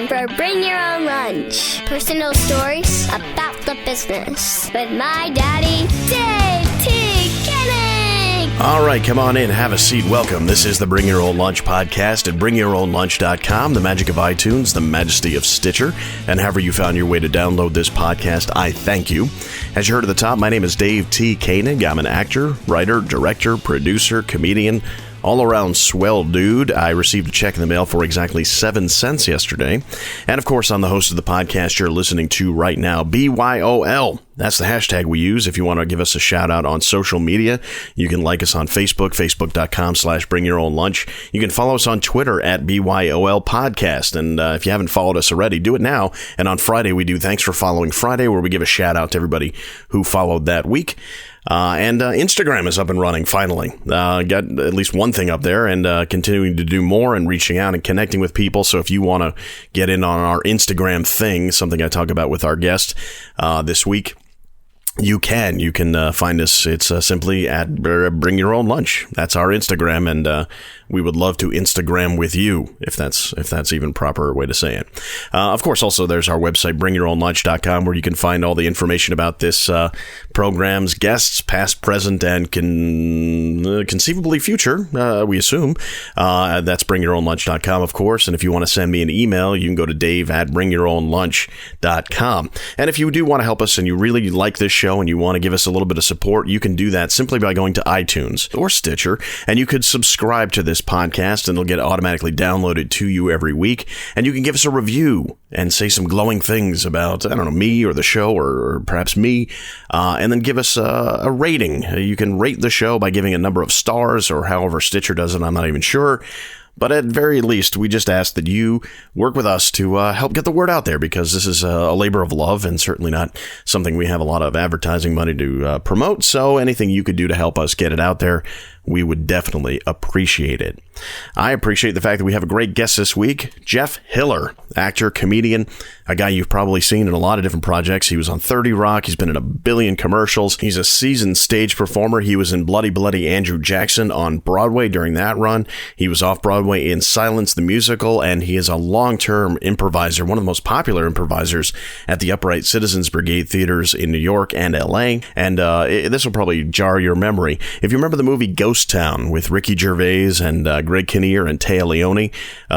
for Bring Your Own Lunch. Personal stories about the business with my daddy, Dave T. Koenig. All right, come on in, have a seat, welcome. This is the Bring Your Own Lunch podcast at BringYourOwnLunch.com, the magic of iTunes, the majesty of Stitcher, and however you found your way to download this podcast, I thank you. As you heard at the top, my name is Dave T. Koenig. I'm an actor, writer, director, producer, comedian, all-around swell dude. I received a check in the mail for exactly 7 cents yesterday. And, of course, I'm the host of the podcast you're listening to right now, BYOL. That's the hashtag we use. If you want to give us a shout-out on social media, you can like us on Facebook, facebook.com/bringyourownlunch. You can follow us on Twitter at BYOL Podcast. And if you haven't followed us already, do it now. And on Friday, we do Thanks for Following Friday, where we give a shout-out to everybody who followed that week. And Instagram is up and running, finally. Got at least one thing up there and continuing to do more and reaching out and connecting with people. So if you want to get in on our Instagram thing, something I talk about with our guest this week, you can find us. It's simply at Bring Your Own Lunch. That's our Instagram, and we would love to Instagram with you, if that's even proper way to say it. Of course, also there's our website, BringYourOwnLunch.com, where you can find all the information about this program's guests, past, present, and conceivably future, we assume. That's BringYourOwnLunch.com, of course, and if you want to send me an email, you can go to dave@BringYourOwnLunch.com. And if you do want to help us and you really like this show and you want to give us a little bit of support, you can do that simply by going to iTunes or Stitcher, and you could subscribe to this podcast, and it'll get automatically downloaded to you every week. And you can give us a review and say some glowing things about, I don't know, me or the show or perhaps me, and then give us a rating. You can rate the show by giving a number of stars or however Stitcher does it. I'm not even sure. But at very least, we just ask that you work with us to help get the word out there, because this is a labor of love and certainly not something we have a lot of advertising money to promote. So anything you could do to help us get it out there, we would definitely appreciate it. I appreciate the fact that we have a great guest this week, Jeff Hiller, actor, comedian, a guy you've probably seen in a lot of different projects. He was on 30 Rock. He's been in a billion commercials. He's a seasoned stage performer. He was in Bloody Bloody Andrew Jackson on Broadway during that run. He was off Broadway in Silence the Musical, and he is a long-term improviser, one of the most popular improvisers at the Upright Citizens Brigade theaters in New York and LA. And this will probably jar your memory. If you remember the movie Ghost Town with Ricky Gervais and Greg Kinnear and Téa Leoni,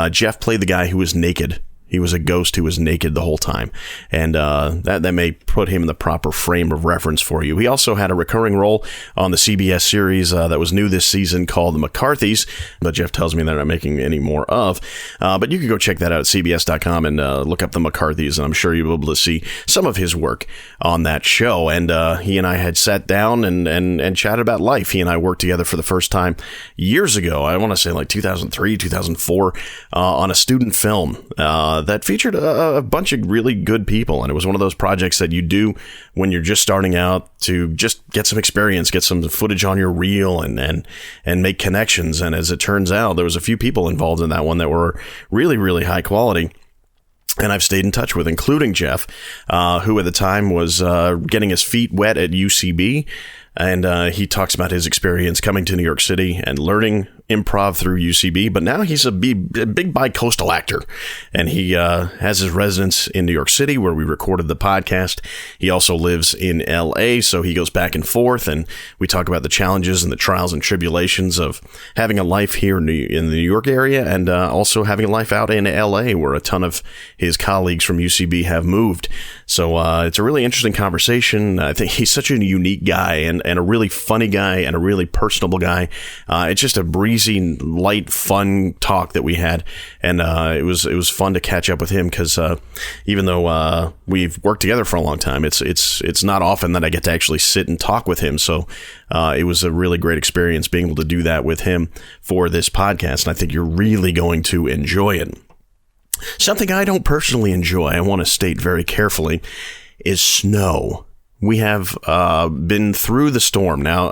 Jeff played the guy who was naked. He was a ghost who was naked the whole time. And that may put him in the proper frame of reference for you. He also had a recurring role on the CBS series that was new this season called The McCarthys, that Jeff tells me they're not making any more of. But you can go check that out at CBS.com and look up The McCarthys, and I'm sure you'll be able to see some of his work on that show. And he and I had sat down and chatted about life. He and I worked together for the first time years ago. I want to say like 2003, 2004, on a student film that featured a bunch of really good people. And it was one of those projects that you do when you're just starting out to just get some experience, get some footage on your reel and make connections. And as it turns out, there was a few people involved in that one that were really, really high quality. And I've stayed in touch with, including Jeff, who at the time was getting his feet wet at UCB. And he talks about his experience coming to New York City and learning improv through UCB, but now he's a big bi-coastal actor, and he has his residence in New York City, where we recorded the podcast. He also lives in LA, so he goes back and forth, and we talk about the challenges and the trials and tribulations of having a life here in the New York area, and also having a life out in LA, where a ton of his colleagues from UCB have moved. So it's a really interesting conversation. I think he's such a unique guy, and a really funny guy, and a really personable guy. It's just a breezy, light, fun talk that we had, and it was fun to catch up with him, because even though we've worked together for a long time, it's not often that I get to actually sit and talk with him. So it was a really great experience being able to do that with him for this podcast, and I think you're really going to enjoy it. Something I don't personally enjoy, I want to state very carefully, is snow. We have been through the storm. Now,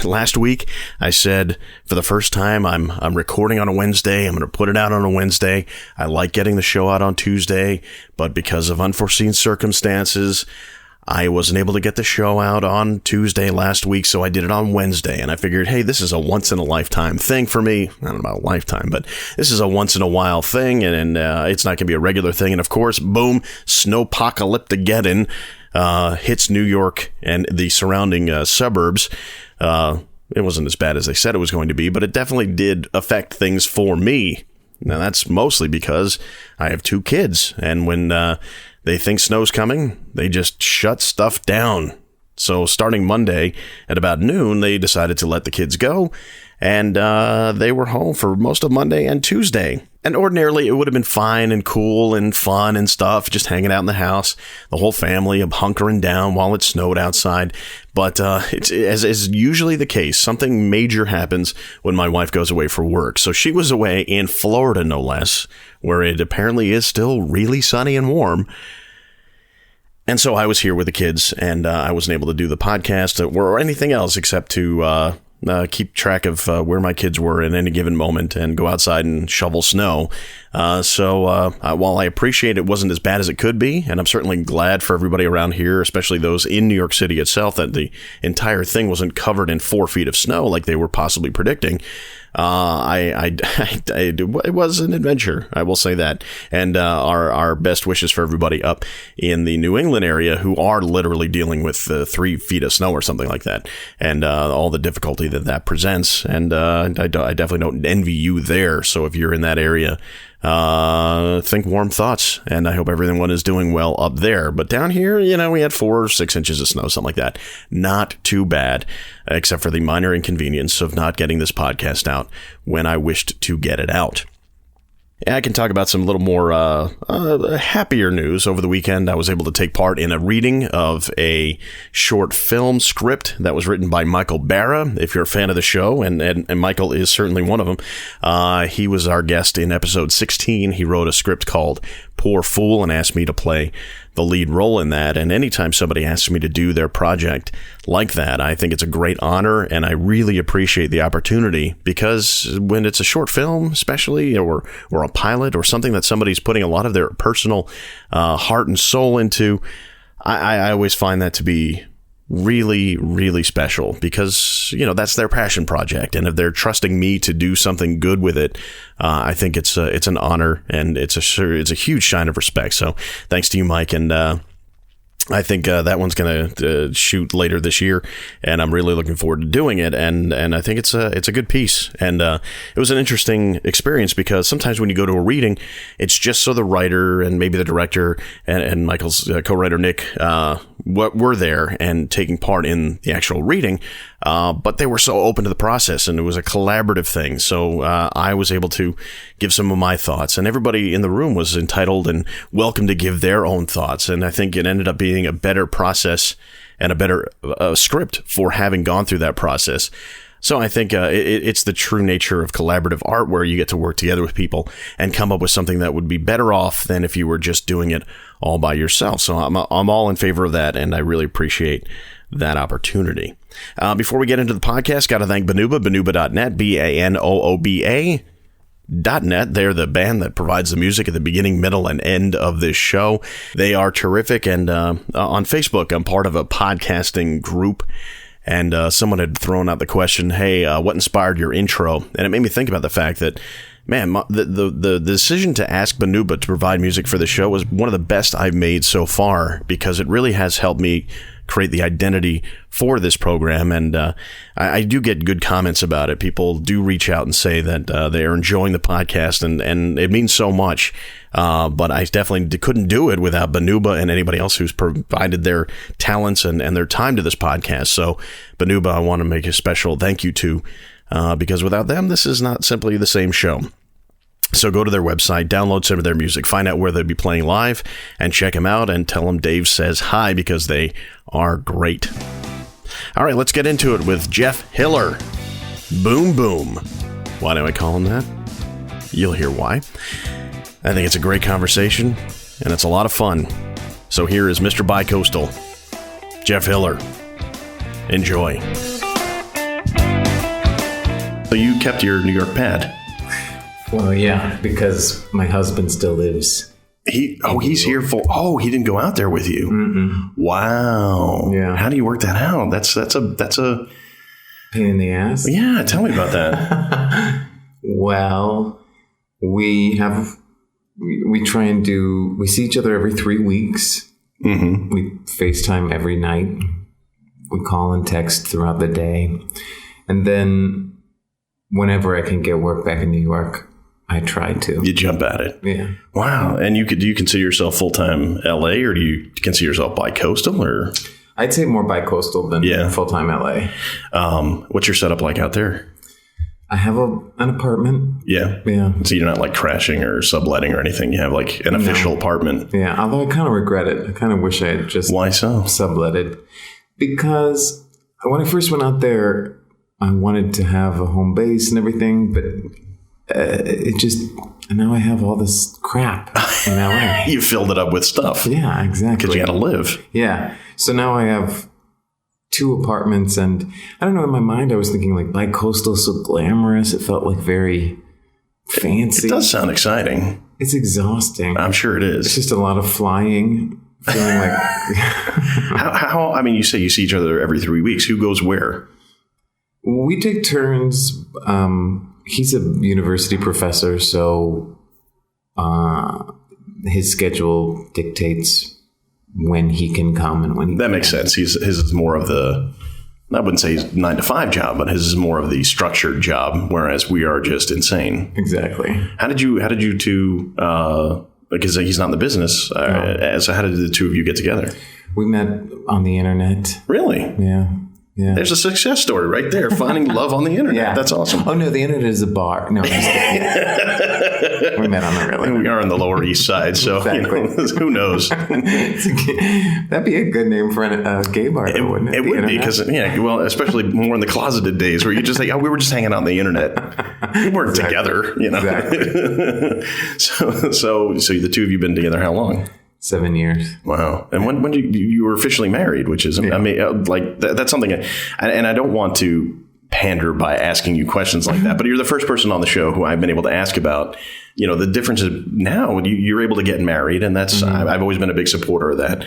last week, I said for the first time, I'm recording on a Wednesday. I'm going to put it out on a Wednesday. I like getting the show out on Tuesday, but because of unforeseen circumstances, I wasn't able to get the show out on Tuesday last week, so I did it on Wednesday. And I figured, hey, this is a once-in-a-lifetime thing for me. I don't know about a lifetime, but this is a once-in-a-while thing, and it's not going to be a regular thing. And, of course, boom, Snowpocalyptigeddon hits New York and the surrounding suburbs. It wasn't as bad as they said it was going to be, but it definitely did affect things for me. Now, that's mostly because I have 2 kids, and when they think snow's coming, they just shut stuff down. So starting Monday at about noon, they decided to let the kids go, and they were home for most of Monday and Tuesday. And ordinarily, it would have been fine and cool and fun and stuff, just hanging out in the house, the whole family hunkering down while it snowed outside. But it's as is usually the case, something major happens when my wife goes away for work. So she was away in Florida, no less, where it apparently is still really sunny and warm. And so I was here with the kids, and I wasn't able to do the podcast or anything else except to keep track of where my kids were at any given moment and go outside and shovel snow. So while I appreciate it wasn't as bad as it could be, and I'm certainly glad for everybody around here, especially those in New York City itself, that the entire thing wasn't covered in 4 feet of snow like they were possibly predicting. It was an adventure, I will say that. And our best wishes for everybody up in the New England area who are literally dealing with 3 feet of snow or something like that, and all the difficulty that presents. And I definitely don't envy you there. So if you're in that area, think warm thoughts, and I hope everyone is doing well up there. But down here, we had 4 or 6 inches of snow, something like that. Not too bad, except for the minor inconvenience of not getting this podcast out when I wished to get it out. I can talk about some little more happier news. Over the weekend, I was able to take part in a reading of a short film script that was written by Michael Barra. If you're a fan of the show, and Michael is certainly one of them, he was our guest in episode 16. He wrote a script called Poor Fool and asked me to play the lead role in that. And anytime somebody asks me to do their project like that, I think it's a great honor, and I really appreciate the opportunity, because when it's a short film, especially, or a pilot, or something that somebody's putting a lot of their personal heart and soul into, I always find that to be really, really special, because, that's their passion project. And if they're trusting me to do something good with it, I think it's an honor, and it's a huge sign of respect. So thanks to you, Mike. And I think that one's going to shoot later this year, and I'm really looking forward to doing it. And I think it's a good piece. And it was an interesting experience, because sometimes when you go to a reading, it's just so the writer and maybe the director and Michael's co-writer Nick were there and taking part in the actual reading. But they were so open to the process, and it was a collaborative thing. So I was able to give some of my thoughts, and everybody in the room was entitled and welcome to give their own thoughts. And I think it ended up being a better process and a better script for having gone through that process. So I think it's the true nature of collaborative art, where you get to work together with people and come up with something that would be better off than if you were just doing it all by yourself. So I'm all in favor of that, and I really appreciate that opportunity. Before we get into the podcast, got to thank Banuba, banuba.net, BANOOBA.net. They're the band that provides the music at the beginning, middle, and end of this show. They are terrific, and on Facebook, I'm part of a podcasting group, and someone had thrown out the question, hey, what inspired your intro? And it made me think about the fact that, man, the decision to ask Banuba to provide music for the show was one of the best I've made so far, because it really has helped me create the identity for this program. And I do get good comments about it. People do reach out and say that they are enjoying the podcast, and it means so much. But I definitely couldn't do it without Banuba and anybody else who's provided their talents and their time to this podcast. So Banuba, I want to make a special thank you to, because without them, this is not simply the same show. So go to their website, download some of their music, find out where they'll be playing live, and check them out, and tell them Dave says hi, because they are great. All right, let's get into it with Jeff Hiller. Boom Boom. Why do I call him that? You'll hear why. I think it's a great conversation, and it's a lot of fun. So here is Mr. Bicoastal, Jeff Hiller. Enjoy. So you kept your New York pad. Well, yeah, because my husband still lives He's here full. Oh, he didn't go out there with you. Mm-mm. Wow. Yeah. How do you work that out? That's a pain in the ass. Yeah. Tell me about that. Well, we try and we see each other every 3 weeks. Mm-hmm. We FaceTime every night. We call and text throughout the day. And then whenever I can get work back in New York, I try to. You jump at it. Yeah. Wow. And do you consider yourself full-time LA, or do you consider yourself bi-coastal, or? I'd say more bi-coastal than full-time LA. What's your setup like out there? I have an apartment. Yeah. Yeah. So you're not like crashing or subletting or anything. You have like an official apartment. Yeah. Although I kind of regret it. I kind of wish I had just Why so? subletted. Because when I first went out there, I wanted to have a home base and everything, but and now I have all this crap in LA. You filled it up with stuff. Yeah, exactly. Because you got to live. Yeah. So now I have 2 apartments, and I don't know, in my mind I was thinking like bi-coastal, so glamorous. It felt like very fancy. It does sound exciting. It's exhausting. I'm sure it is. It's just a lot of flying. Feeling like how I mean, you say you see each other every 3 weeks. Who goes where? We take turns. He's a university professor, so his schedule dictates when he can come and when he That makes sense. His is more of the, I wouldn't say he's 9 to 5 job, but his is more of the structured job, whereas we are just insane. Exactly. How did you two, because he's not in the business, so how did the two of you get together? We met on the internet. Really? Yeah. Yeah. There's a success story right there. Finding love on the internet. Yeah. That's awesome. Oh, no, the internet is a bar. No, I'm just kidding. We met on the real. We are on the Lower East Side, so exactly. Who knows? That'd be a good name for a gay bar, wouldn't it? It would be, because, well, especially more in the closeted days where you just think, we were just hanging out on the internet. We weren't together, Exactly. So the two of you been together how long? 7 years. Wow. And when you were officially married, which is, I mean, like that's something, and I don't want to pander by asking you questions like that, but you're the first person on the show who I've been able to ask about, the differences now. You're able to get married, and that's, I've always been a big supporter of that.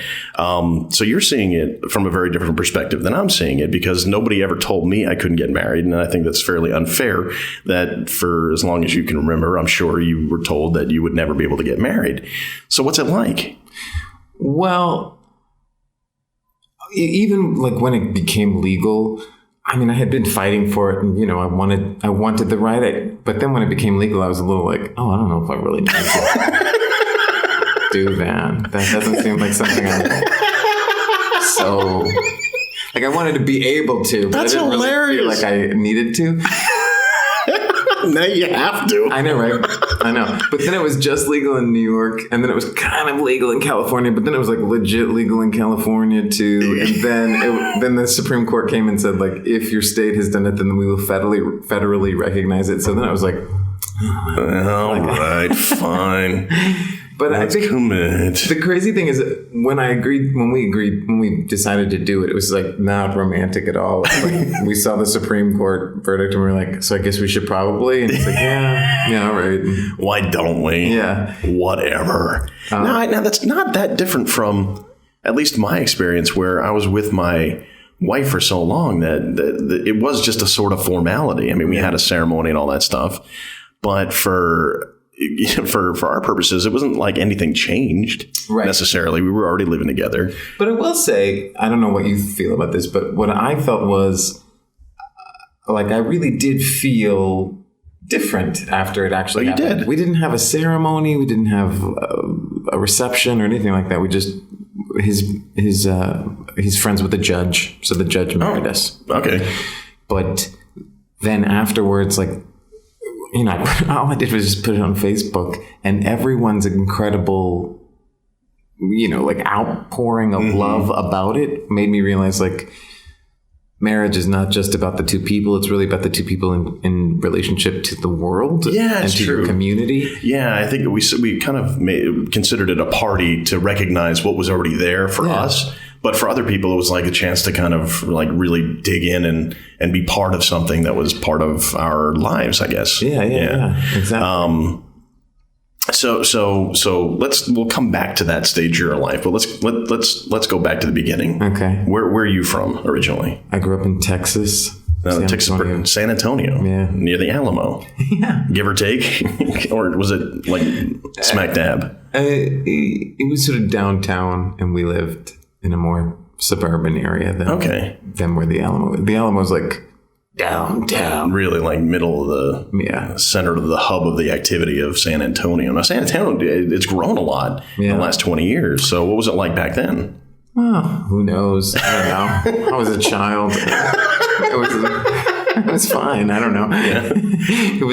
So you're seeing it from a very different perspective than I'm seeing it, because nobody ever told me I couldn't get married. And I think that's fairly unfair that for as long as you can remember, I'm sure you were told that you would never be able to get married. So what's it like? Well, even like when it became legal, I mean, I had been fighting for it, and I wanted the right. But then when it became legal, I was a little like, I don't know if I really need to do that. That doesn't seem like something so. Like, I wanted to be able to, but That's I didn't hilarious. really feel like I needed to. Now you have to. I know, right? I know. But then it was just legal in New York, and then it was kind of legal in California, but then it was like legit legal in California too. And then the Supreme Court came and said, like, if your state has done it, then we will federally recognize it. So then I was like, all right, fine. But Let's I think commit. The crazy thing is that when we decided to do it, it was like not romantic at all. Like, we saw the Supreme Court verdict and we were like, so I guess we should probably. And it's like, yeah, all right. Why don't we? Yeah. Whatever. Now that's not that different from at least my experience, where I was with my wife for so long that it was just a sort of formality. I mean, we had a ceremony and all that stuff, but for our purposes, it wasn't like anything changed necessarily. We were already living together. But I will say, I don't know what you feel about this, but what I felt was like I really did feel different after it actually happened. You did. We didn't have a ceremony. We didn't have a reception or anything like that. We just he's friends with the judge, so the judge married us. Okay. But then afterwards, like, all I did was just put it on Facebook, and everyone's incredible, like outpouring of love about it made me realize, like, marriage is not just about the two people. It's really about the two people in relationship to the world and to your community. Yeah, I think we kind of considered it a party to recognize what was already there for us. But for other people, it was like a chance to kind of like really dig in and be part of something that was part of our lives, I guess. Yeah, exactly. So we'll come back to that stage of your life, but let's go back to the beginning. Okay. Where are you from originally? I grew up in Texas. San Antonio. Yeah. Near the Alamo. Yeah. Give or take? Or was it like smack dab? It was sort of downtown, and we lived in a more suburban area than where the Alamo. The Alamo was like downtown. Really like middle of the center of the hub of the activity of San Antonio. Now, San Antonio, it's grown a lot in the last 20 years. So what was it like back then? Oh, who knows? I don't know. I was a child. It was fine. I don't know. Yeah. It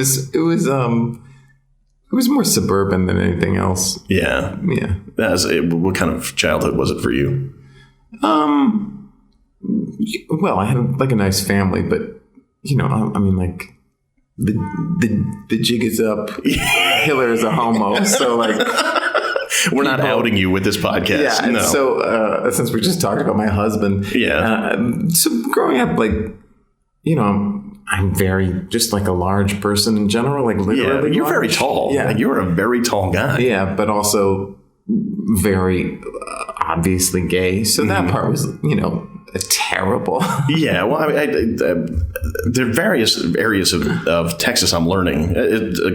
was more suburban than anything else. Yeah. Yeah. What kind of childhood was it for you? Well, I had like a nice family, but I mean, like the jig is up. Hitler is a homo. So like, we're not outing you with this podcast. Yeah. No. So since we just talked about my husband, so growing up, like, I'm very just like a large person in general, like literally. Yeah, you're large. very tall. Yeah, like, you're a very tall guy. Yeah, but also very obviously gay. So that part was, terrible. Yeah, well, there are various areas of Texas I'm learning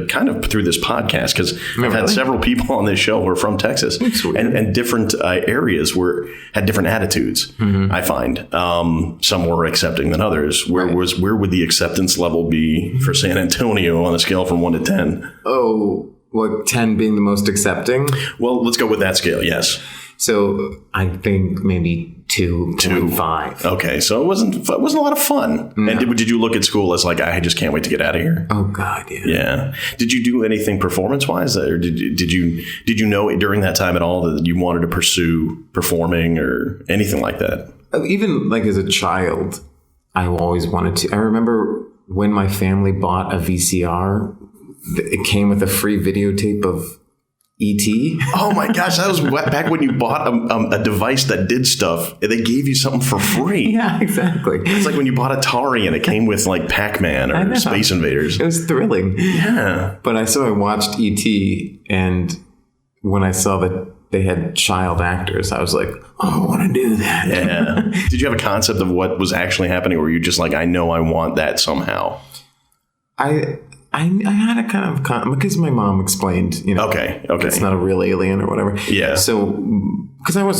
kind of through this podcast, because I've had several people on this show who are from Texas, and different areas had different attitudes. I find some more accepting than others. Where would the acceptance level be for San Antonio on a scale from 1 to 10? Oh, well, 10 being the most accepting. Well, let's go with that scale. Yes. So I think maybe 2.5. Okay, so it wasn't a lot of fun. No. And did you look at school as like, I just can't wait to get out of here? Oh God, yeah. Yeah. Did you do anything performance wise, or did you know during that time at all that you wanted to pursue performing or anything like that? Even like as a child, I always wanted to. I remember when my family bought a VCR, it came with a free videotape of E.T. Oh my gosh, that was back when you bought a device that did stuff. They gave you something for free. Yeah, exactly. It's like when you bought Atari and it came with like Pac-Man or Space Invaders. It was thrilling. Yeah. But I watched E.T. and when I saw that they had child actors, I was like, oh, I want to do that. Yeah. Did you have a concept of what was actually happening, or were you just like, I know I want that somehow? I had a kind of because my mom explained, okay, it's not a real alien or whatever. Yeah. So, because I would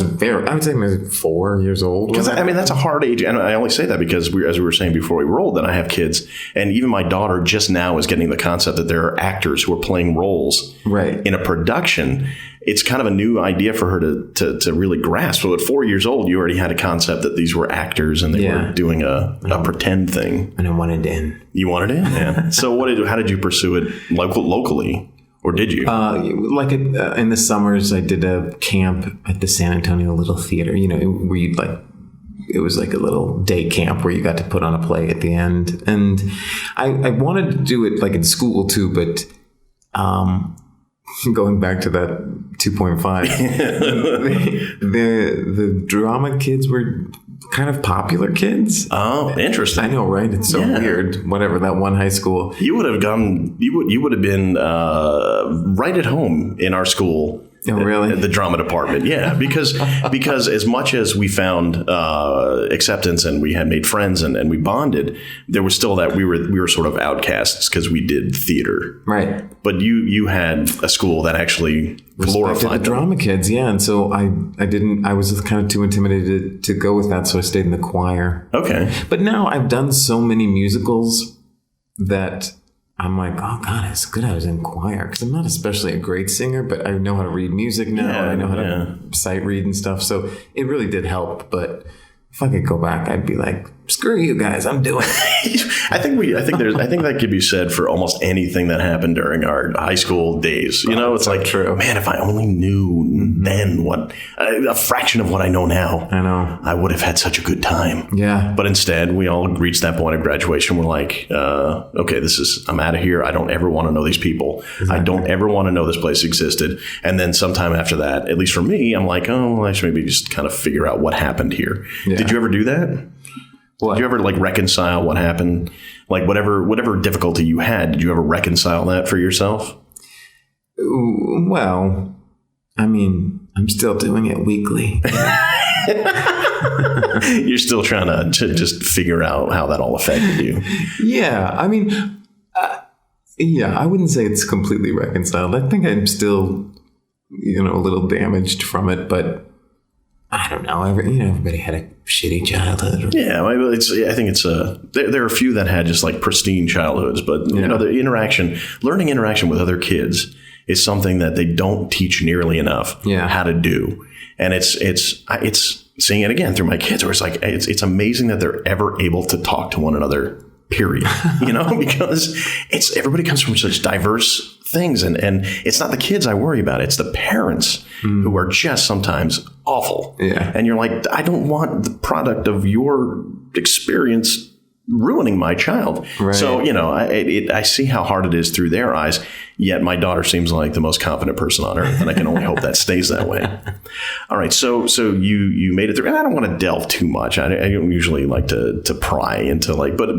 say maybe 4 years old. Because I mean, that's a hard age. And I only say that because as we were saying before we rolled, that I have kids, and even my daughter just now is getting the concept that there are actors who are playing roles in a production. It's kind of a new idea for her to really grasp. So at 4 years old, you already had a concept that these were actors and they were doing a pretend thing. And I wanted in. You wanted in? Yeah. So how did you pursue it locally? Or did you? In the summers, I did a camp at the San Antonio Little Theater, where you'd it was like a little day camp where you got to put on a play at the end. And I wanted to do it like in school too, but going back to that 2.5, the drama kids were kind of popular kids. Oh, interesting. I know, right? It's so weird. Whatever, that one high school. You would have gone, you would have been right at home in our school. Oh, really? The drama department. Yeah. Because as much as we found acceptance and we had made friends and we bonded, there was still that we were sort of outcasts because we did theater. Right. But you had a school that actually glorified the drama kids. Yeah. And so I was kind of too intimidated to go with that. So I stayed in the choir. Okay. But now I've done so many musicals that I'm like, oh God, it's good I was in choir, because I'm not especially a great singer, but I know how to read music now. And I know how to sight read and stuff. So it really did help. But if I could go back, I'd be like, screw you guys, I'm doing it. I think that could be said for almost anything that happened during our high school days. It's like, true. Man, if I only knew then a fraction of what I know now, I know, I would have had such a good time. Yeah. But instead, we all reached that point of graduation. We're like, okay, I'm out of here. I don't ever want to know these people. Exactly. I don't ever want to know this place existed. And then sometime after that, at least for me, I'm like, oh, I should maybe just kind of figure out what happened here. Yeah. Did you ever do that? What? Did you ever reconcile what happened? Like whatever difficulty you had, did you ever reconcile that for yourself? Well, I mean, I'm still doing it weekly. You're still trying to just figure out how that all affected you. Yeah. I mean, I wouldn't say it's completely reconciled. I think I'm still, a little damaged from it, but I don't know. Everybody had a shitty childhood. Yeah. I think it's there are a few that had just like pristine childhoods, but the learning interaction with other kids is something that they don't teach nearly enough how to do. And it's seeing it again through my kids where it's like, it's amazing that they're ever able to talk to one another, period, because everybody comes from such diverse things. And it's not the kids I worry about. It's the parents who are just sometimes awful. Yeah. And you're like, I don't want the product of your experience ruining my child. Right. So, I see how hard it is through their eyes. Yet my daughter seems like the most confident person on earth, and I can only hope that stays that way. All right. So you made it through, and I don't want to delve too much. I don't usually like to pry into but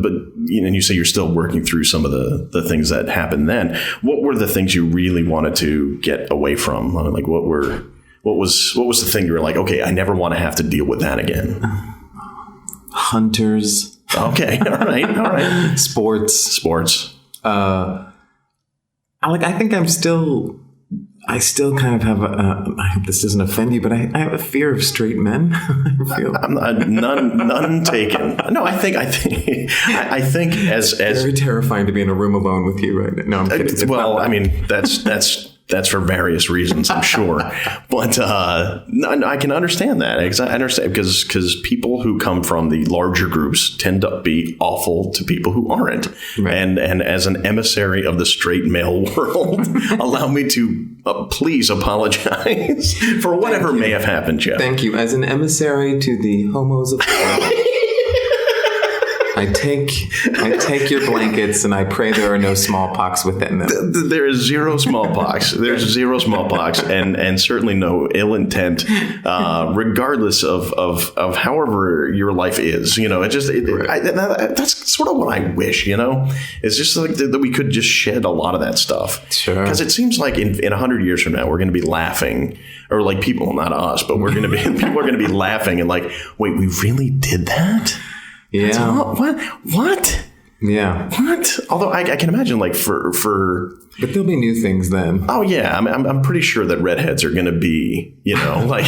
you say you're still working through some of the things that happened then. What were the things you really wanted to get away from? Like what was the thing you were like, okay, I never want to have to deal with that again? Hunters. Okay. All right. Sports. I think I still kind of have I hope this doesn't offend you, but I have a fear of straight men. None taken. No, I think as very terrifying to be in a room alone with you right now. No, I'm kidding. Well, I mean, that's for various reasons, I'm sure. But I can understand that. I understand because people who come from the larger groups tend to be awful to people who aren't. Right. And as an emissary of the straight male world, allow me to please apologize for whatever may have happened, Jeff. Thank you. As an emissary to the homos of the world. I take your blankets and I pray there are no smallpox within them. There is zero smallpox. There's zero smallpox and certainly no ill intent, regardless of however your life is. That's sort of what I wish, It's just like that we could just shed a lot of that stuff. Sure. Because it seems like in 100 years from now, we're going to be laughing, or like people, not us, but people are going to be laughing and like, wait, we really did that? Yeah. What? Yeah. What? Although I can imagine like for. But there'll be new things then. Oh yeah, I'm pretty sure that redheads are going to be, like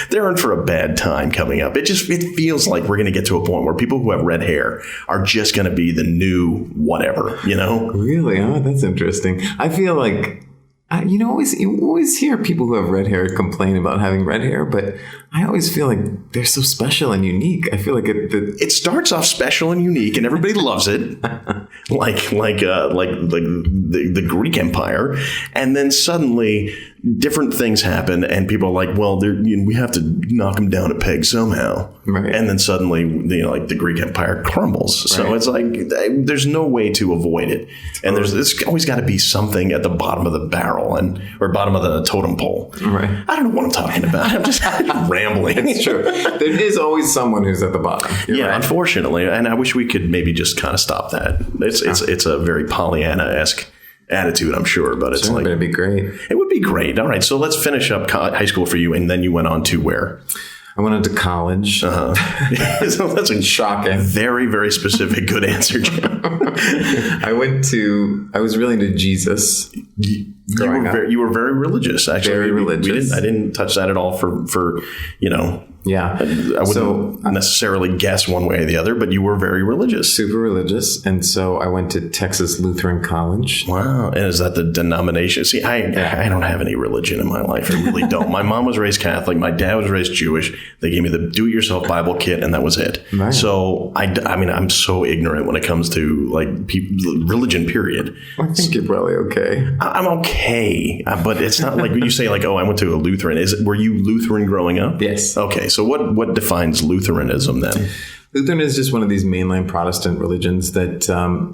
they're in for a bad time coming up. It feels like we're going to get to a point where people who have red hair are just going to be the new whatever. Really? Oh, that's interesting. I feel like. You always hear people who have red hair complain about having red hair, but I always feel like they're so special and unique. I feel like it starts off special and unique, and everybody loves it, like the Greek Empire, and then suddenly different things happen, and people are like, well, we have to knock them down a peg somehow, right? And then suddenly, the Greek Empire crumbles. Right. So it's like there's no way to avoid it, and there's always got to be something at the bottom of the barrel or bottom of the totem pole. Right. I don't know what I'm talking about. I'm just rambling. It's true. There is always someone who's at the bottom. You're right. Unfortunately, and I wish we could maybe just kind of stop that. It's a very Pollyanna-esque attitude, I'm sure, but it's like it'd be great. It would be great. All right, so let's finish up high school for you, and then you went on to where? I went into college. Uh-huh. So that's a shocking, very, very specific, good answer, Jim. I was really into Jesus. You were very religious, actually. Very religious. I didn't touch that at all for Yeah. I wouldn't necessarily guess one way or the other, but you were very religious. Super religious. And so I went to Texas Lutheran College. Wow. And is that the denomination? See, I don't have any religion in my life. I really don't. My mom was raised Catholic. My dad was raised Jewish. They gave me the do-it-yourself Bible kit, and that was it. Right. So, I'm so ignorant when it comes to, religion, period. I think you're probably okay. I'm okay. But it's not like when you say, I went to a Lutheran. Were you Lutheran growing up? Yes. Okay. So what defines Lutheranism then? Lutheran is just one of these mainline Protestant religions that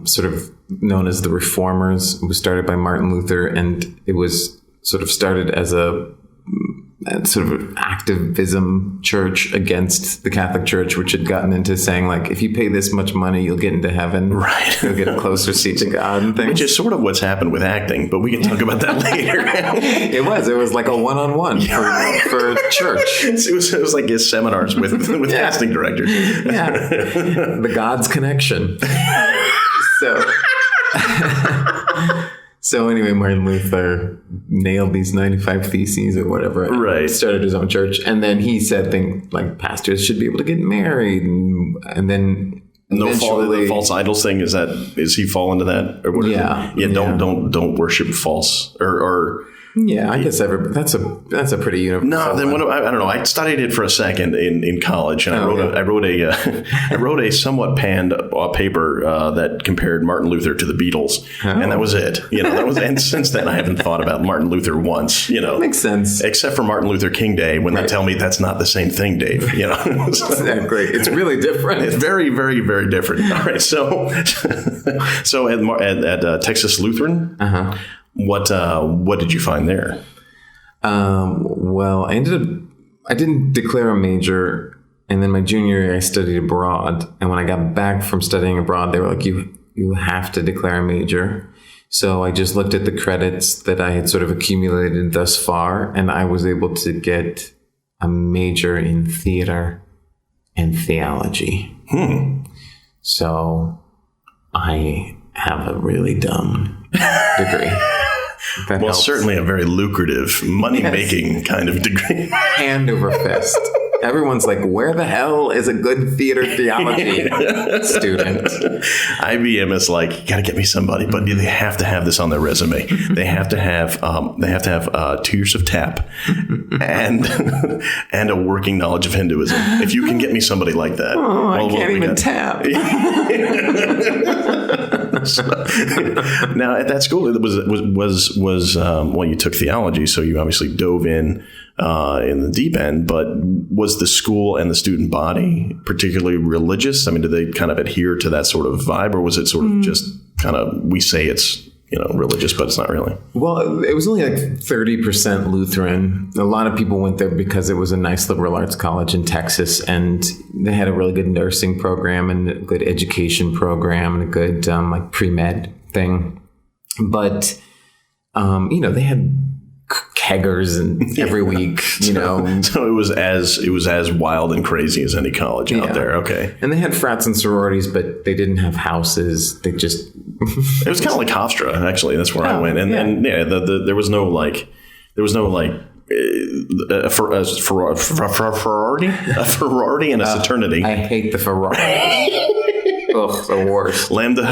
sort of known as the Reformers. It was started by Martin Luther, and it was sort of started as sort of activism church against the Catholic Church, which had gotten into saying, like, if you pay this much money, you'll get into heaven. Right. You'll get a closer seat to God and things. Which is sort of what's happened with acting, but we can talk about that later. It was like a one-on-one for church. It was like his seminars with casting directors. Yeah. The God's connection. So anyway, Martin Luther nailed these 95 theses or whatever. Right. Started his own church. And then he said things like pastors should be able to get married. And then the false idols thing, is he fall into that? Or what? Yeah. Don't worship false or yeah, I guess that's a pretty universal. No, then I don't know. I studied it for a second in college, and I wrote a somewhat panned paper that compared Martin Luther to the Beatles, and that was it. And since then I haven't thought about Martin Luther once. Makes sense, except for Martin Luther King Day when they tell me that's not the same thing, Dave. Exactly, it's really different. It's very, very, very different. All right, so at Texas Lutheran. What did you find there? Well, I didn't declare a major, and then my junior year I studied abroad. And when I got back from studying abroad, they were like, you have to declare a major. So I just looked at the credits that I had sort of accumulated thus far, and I was able to get a major in theater and theology. So I have a really dumb degree. That helps. Certainly a very lucrative, money-making kind of degree. Hand over fist. Everyone's like, where the hell is a good theater theology student? IBM is like, you got to get me somebody, but they have to have this on their resume. They have to have 2 years of TAP and a working knowledge of Hinduism. If you can get me somebody like that, I can't even tap. Now at that school, it was you took theology, so you obviously dove in the deep end. But was the school and the student body particularly religious? I mean, did they kind of adhere to that sort of vibe, or was it sort of just kind of, we say it's religious, but it's not really? Well, it was only like 30% Lutheran. A lot of people went there because it was a nice liberal arts college in Texas, and they had a really good nursing program and a good education program and a good like pre-med thing. But they had keggers and every week, So it was as wild and crazy as any college out there. Okay. And they had frats and sororities, but they didn't have houses. They just it was kind of like Hofstra, actually. That's where I went. And there was no a Ferrari and a Saturnity. I hate the Ferrari. Ugh, the worst. Lambda.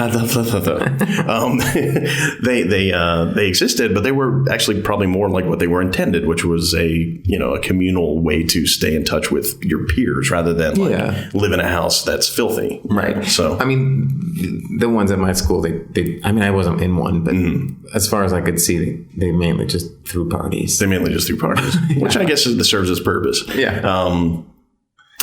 They existed, but they were actually probably more like what they were intended, which was a communal way to stay in touch with your peers rather than live in a house that's filthy. Right. So I mean, the ones at my school, I wasn't in one, but as far as I could see, they mainly just threw parties. Which I guess serves its purpose. Yeah.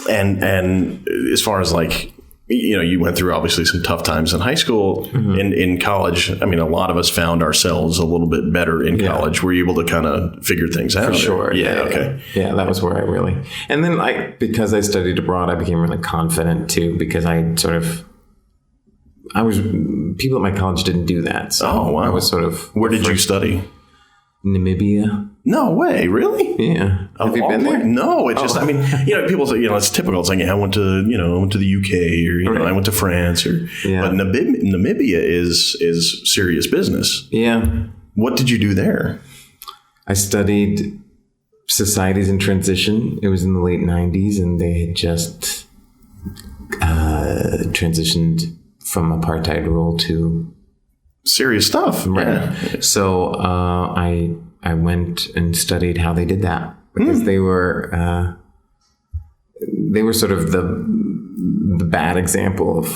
And as far as like, you went through obviously some tough times in high school. In college, I mean, a lot of us found ourselves a little bit better in college. Were you able to kind of figure things out? For sure. Yeah. Okay. Yeah, that was where I really, and then because I studied abroad, I became really confident too, because people at my college didn't do that. So I was sort of. Where did you study? Namibia. No way, really? Yeah. Have you been there? No, it's just, I mean, people say, it's typical. It's like, I went to the UK, or I went to France, but Namibia is serious business. Yeah. What did you do there? I studied societies in transition. It was in the late 90s, and they had just transitioned from apartheid rule to serious stuff. Right. Yeah. So I went and studied how they did that, because they were sort of the bad example of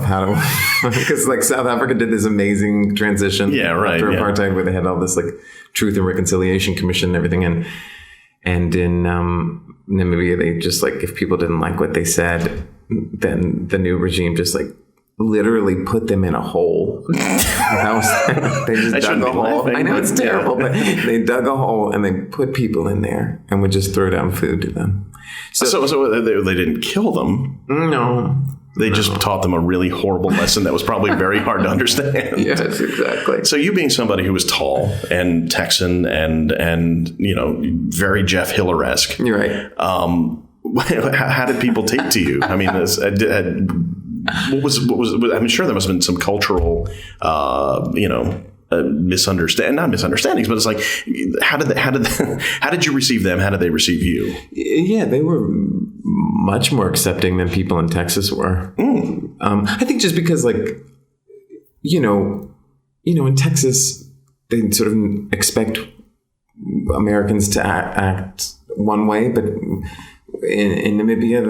how to, because like South Africa did this amazing transition after apartheid, where they had all this like Truth and Reconciliation Commission and everything, and in Namibia they just like, if people didn't like what they said, then the new regime just like literally put them in a hole. They just dug a hole. I know it's terrible, but they dug a hole and they put people in there and would just throw down food to them. So they didn't kill them. No. They just taught them a really horrible lesson that was probably very hard to understand. Yes, exactly. So you being somebody who was tall and Texan and very Jeff Hiller-esque. You're right. How did people take to you? I mean, what was? I'm sure there must have been some cultural, not misunderstandings, but it's like, how did you receive them? How did they receive you? Yeah, they were much more accepting than people in Texas were. I think just because, in Texas, they sort of expect Americans to act one way, but in Namibia,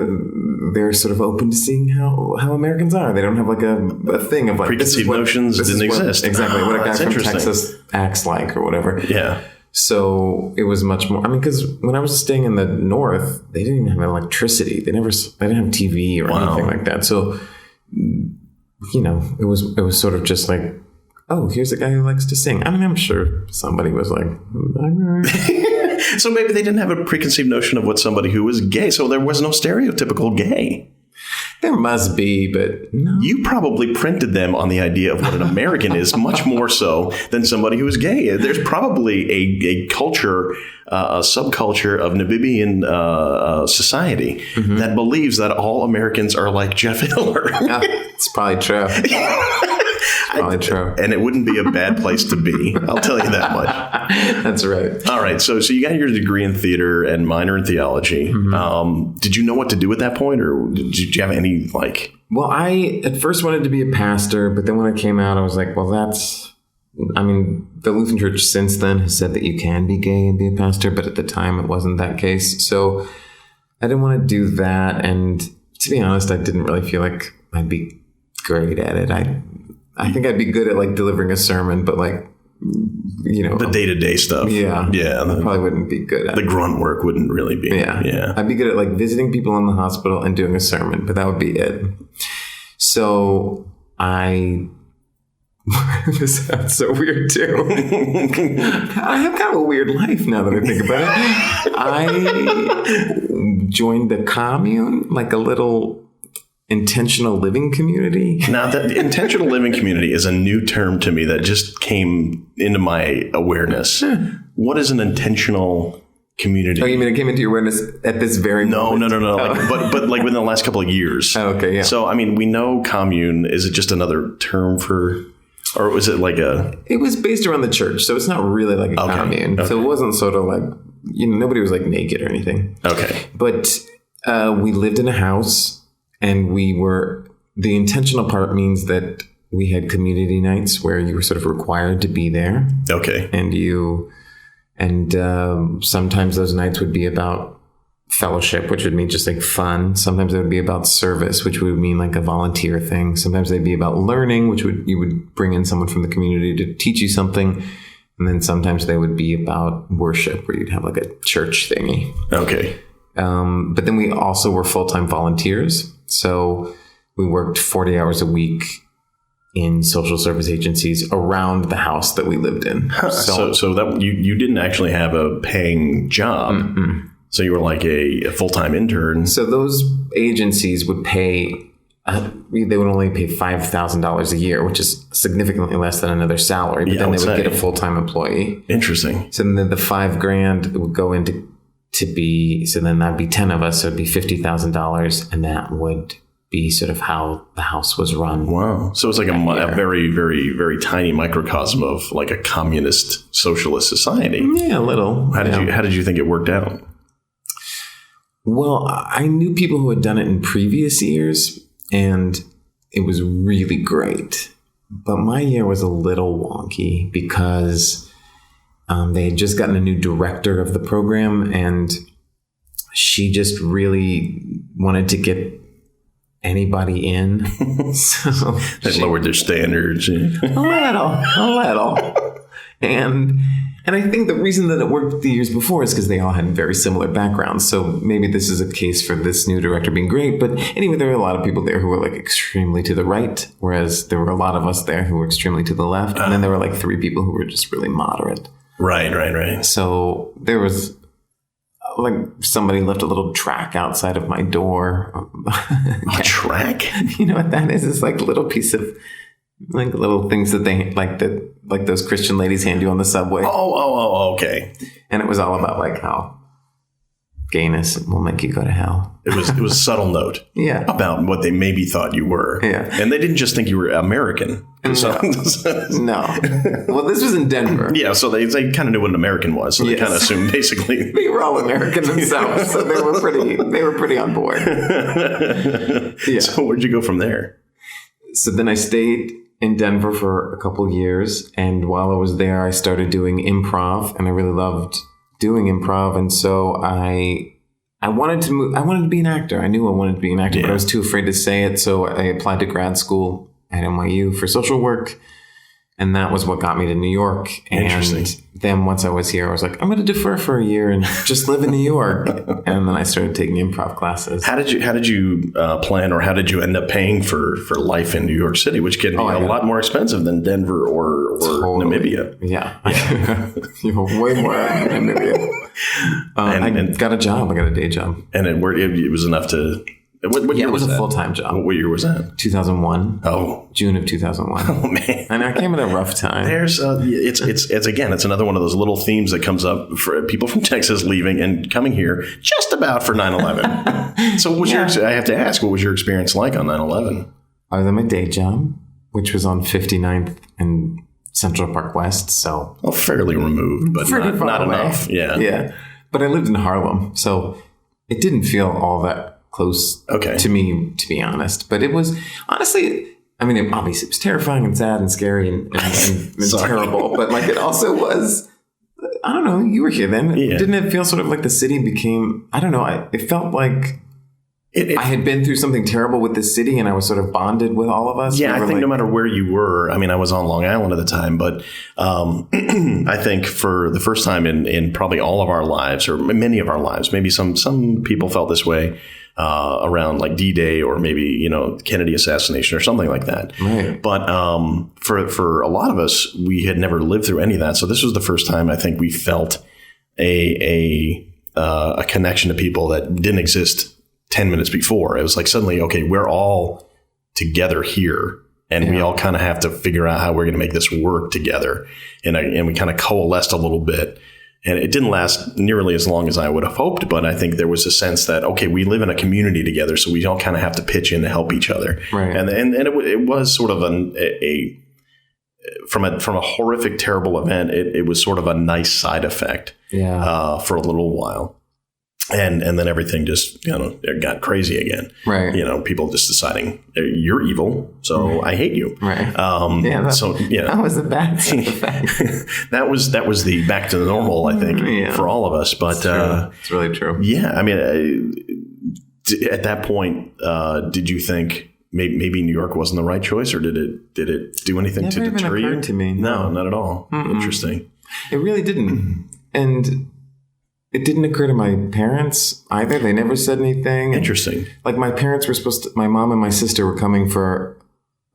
they're sort of open to seeing how Americans are. They don't have like a thing of like preconceived notions didn't exist. Exactly. What a guy from Texas acts like or whatever. Yeah. So it was much more, because when I was staying in the North, they didn't even have electricity. They didn't have TV or anything like that. So, it was sort of just like, oh, here's a guy who likes to sing. I mean, I'm sure somebody was like, so maybe they didn't have a preconceived notion of what somebody who was gay. So there was no stereotypical gay. There must be, but no. You probably printed them on the idea of what an American is much more so than somebody who is gay. There's probably a culture, a subculture of Namibian society that believes that all Americans are like Jeff Hiller. It's probably true. Probably true. And it wouldn't be a bad place to be. I'll tell you that much. That's right. All right. So you got your degree in theater and minor in theology. Did you know what to do at that point, or did you have any Well, I at first wanted to be a pastor, but then when I came out, I was like, well, the Lutheran Church since then has said that you can be gay and be a pastor, but at the time it wasn't that case. So I didn't want to do that. And to be honest, I didn't really feel like I'd be great at it. I think I'd be good at delivering a sermon, but the day-to-day stuff. Yeah. Yeah. I probably wouldn't be good at the grunt work wouldn't really be. Yeah. I'd be good at visiting people in the hospital and doing a sermon, but that would be it. So this sounds so weird too. I have kind of a weird life now that I think about it. I joined the commune, a little intentional living community. Now, the intentional living community is a new term to me that just came into my awareness. What is an intentional community? Oh, you mean it came into your awareness at this very moment? No. Oh. But within the last couple of years. Oh, okay, yeah. So, we know commune. Is it just another term for, or was it It was based around the church, so it's not really like a commune. Okay. So it wasn't sort of nobody was naked or anything. Okay. But we lived in a house. And the intentional part means that we had community nights where you were sort of required to be there. Okay. And sometimes those nights would be about fellowship, which would mean just fun. Sometimes it would be about service, which would mean a volunteer thing. Sometimes they'd be about learning, you would bring in someone from the community to teach you something. And then sometimes they would be about worship, where you'd have a church thingy. Okay. But then we also were full-time volunteers. So we worked 40 hours a week in social service agencies around the house that we lived in. So that you didn't actually have a paying job. Mm-mm. So you were like a full-time intern. So those agencies would pay, they would only pay $5,000 a year, which is significantly less than another salary. But then they would get a full-time employee. Interesting. So then the $5,000 would go into so then that'd be 10 of us. So it'd be $50,000. And that would be sort of how the house was run. Wow. So it's a very, very, very tiny microcosm of a communist socialist society. Yeah, a little. How did you think it worked out? Well, I knew people who had done it in previous years, and it was really great. But my year was a little wonky because they had just gotten a new director of the program, and she just really wanted to get anybody in. So they lowered their standards. A little. And And I think the reason that it worked the years before is because they all had very similar backgrounds. So maybe this is a case for this new director being great. But anyway, there were a lot of people there who were like extremely to the right, whereas there were a lot of us there who were extremely to the left. And then there were like 3 people who were just really moderate. Right. So there was like somebody left a little track outside of my door. A track? You know what that is? It's like a little piece of like little things that they like those Christian ladies hand you on the subway. Oh, okay. And it was all about like how gayness will make you go to hell. It was a subtle note. Yeah. About what they maybe thought you were. Yeah. And they didn't just think you were American. No. Well, this was in Denver. Yeah, so they kind of knew what an American was. So they kind of assumed basically they were all American themselves, so they were pretty on board. Yeah. So where'd you go from there? So then I stayed in Denver for a couple of years, and while I was there, I started doing improv, and I really loved doing improv, and so I wanted to move. I wanted to be an actor. I knew I wanted to be an actor, but I was too afraid to say it. So I applied to grad school at NYU for social work, and that was what got me to New York. And then once I was here, I was like, I'm going to defer for a year and just live in New York. And then I started taking improv classes. How did you plan, or how did you end up paying for life in New York City, which can be a lot more expensive than Denver or Namibia? Yeah. You know, way more than Namibia. I got a job. I got a day job. And it was enough to... What year was it was that? a full-time job. What year was that? 2001. Oh. June of 2001. Oh, man. And I came at a rough time. It's another one of those little themes that comes up for people from Texas leaving and coming here just about for 9/11. So I have to ask, what was your experience like on 9/11? I was at my day job, which was on 59th and Central Park West. So fairly removed, but not enough. Yeah. Yeah. But I lived in Harlem, so it didn't feel all that close to me, to be honest. But it was, honestly, I mean, obviously it was terrifying and sad and scary and terrible. But like it also was, I don't know, you were here then. Yeah. Didn't it feel sort of like the city became, I don't know, it felt like I had been through something terrible with the city and I was sort of bonded with all of us. Yeah, I think no matter where you were, I mean, I was on Long Island at the time, but I think for the first time in probably all of our lives, or many of our lives, maybe some people felt this way around like D-Day or maybe, Kennedy assassination or something like that. Right. But for a lot of us, we had never lived through any of that. So this was the first time I think we felt a connection to people that didn't exist 10 minutes before. It was like suddenly, okay, we're all together here and we all kind of have to figure out how we're going to make this work together. And we kind of coalesced a little bit, and it didn't last nearly as long as I would have hoped. But I think there was a sense that, okay, we live in a community together, so we all kind of have to pitch in to help each other. Right. And it was sort of from a horrific, terrible event. It was sort of a nice side effect for a little while. And then everything just, it got crazy again. Right. People just deciding you're evil, so I hate you. Right. That was a bad side effect. that was the back to the normal, I think, for all of us. But it's really true. Yeah. I mean, at that point, did you think maybe New York wasn't the right choice, or did it do anything to deter you? Occurred to me. No, not at all. Mm-mm. Interesting. It really didn't. And it didn't occur to my parents either. They never said anything. Interesting. Like my parents were my mom and my sister were coming for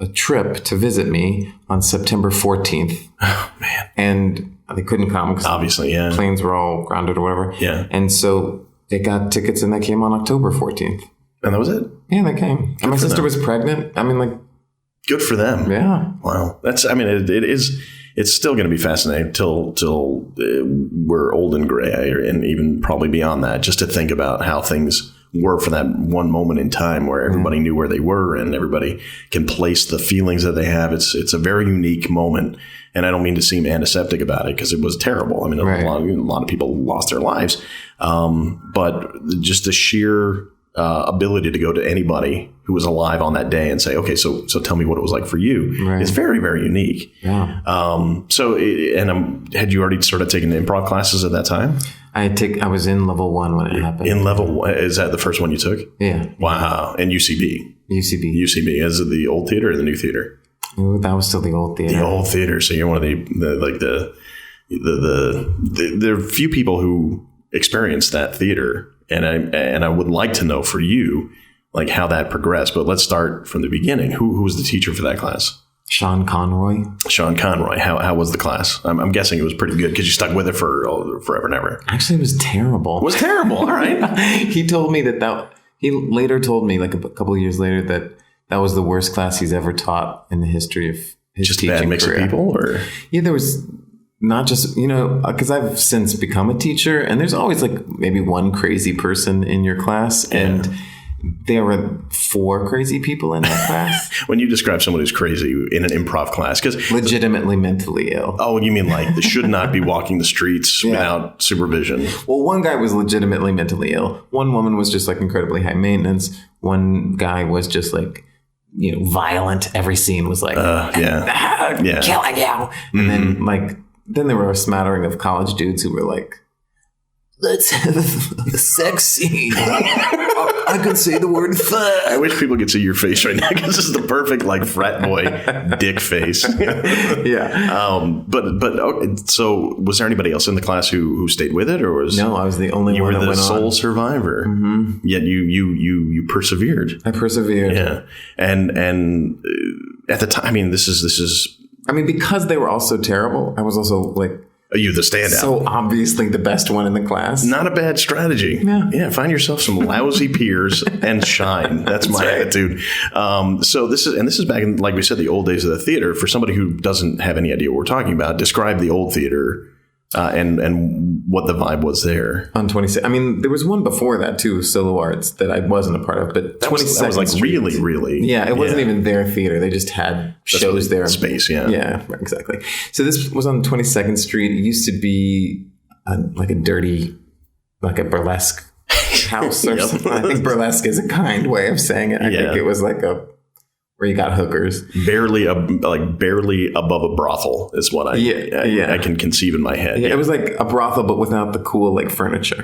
a trip to visit me on September 14th. Oh, man. And they couldn't come because obviously, planes were all grounded or whatever. Yeah. And so they got tickets and they came on October 14th. And that was it? Yeah, they came. And my sister was pregnant. I mean, like. Good for them. Yeah. Wow. It's still going to be fascinating till we're old and gray, and even probably beyond that, just to think about how things were for that one moment in time where everybody knew where they were and everybody can place the feelings that they have. It's a very unique moment. And I don't mean to seem antiseptic about it because it was terrible. I mean, a lot of people lost their lives. But just the sheer ability to go to anybody who was alive on that day and say, okay, so tell me what it was like for you. Right. It's very, very unique. Yeah. Had you already started taking improv classes at that time? I was in level 1 when it happened. In level 1, is that the first one you took? Yeah. Wow. And UCB. Is it the old theater or the new theater? Ooh, that was still the old theater. The old theater. So you're one of the there are few people who experience that theater, and I would like to know for you, like, how that progressed. But let's start from the beginning. Who was the teacher for that class? Sean Conroy. How was the class? I'm guessing it was pretty good because you stuck with it for forever and ever. Actually, it was terrible. It was terrible. All right. He told me he later told me, like a couple of years later, that was the worst class he's ever taught in the history of his just teaching bad mix career. of people, or yeah, there was not just, because I've since become a teacher, and there's always like maybe one crazy person in your class, and there were 4 crazy people in that class. When you describe someone who's crazy in an improv class, because legitimately mentally ill. Oh, you mean like they should not be walking the streets without supervision? Well, one guy was legitimately mentally ill. One woman was just like incredibly high maintenance. One guy was just like, violent. Every scene was like, killing you. And then there were a smattering of college dudes who were like, let's have a sex scene. I could say the word fuck. I wish people could see your face right now, because this is the perfect like frat boy dick face. Yeah. But okay, so was there anybody else in the class who stayed with it, or was no? I was the only one. You were that the went sole on. survivor. Mm-hmm. Yet you persevered. I persevered. Yeah. And at the time, I mean, this is. I mean, because they were all so terrible, I was also like. You the standout. So obviously the best one in the class. Not a bad strategy. Yeah. Find yourself some lousy peers and shine. That's my attitude. So this is back in, like we said, the old days of the theater. For somebody who doesn't have any idea what we're talking about, describe the old theater and what the vibe was there. On 26. I mean, there was one before that too, Solo Arts, that I wasn't a part of, but 22nd that was like Street, really. Yeah, it wasn't even their theater. They just had shows there. Space, yeah. Yeah, exactly. So this was on 22nd Street. It used to be like a dirty, like a burlesque house or something. I think burlesque is a kind way of saying it. I think it was like where you got hookers. Barely above a brothel is what I can conceive in my head. Yeah, it was like a brothel, but without the cool like furniture.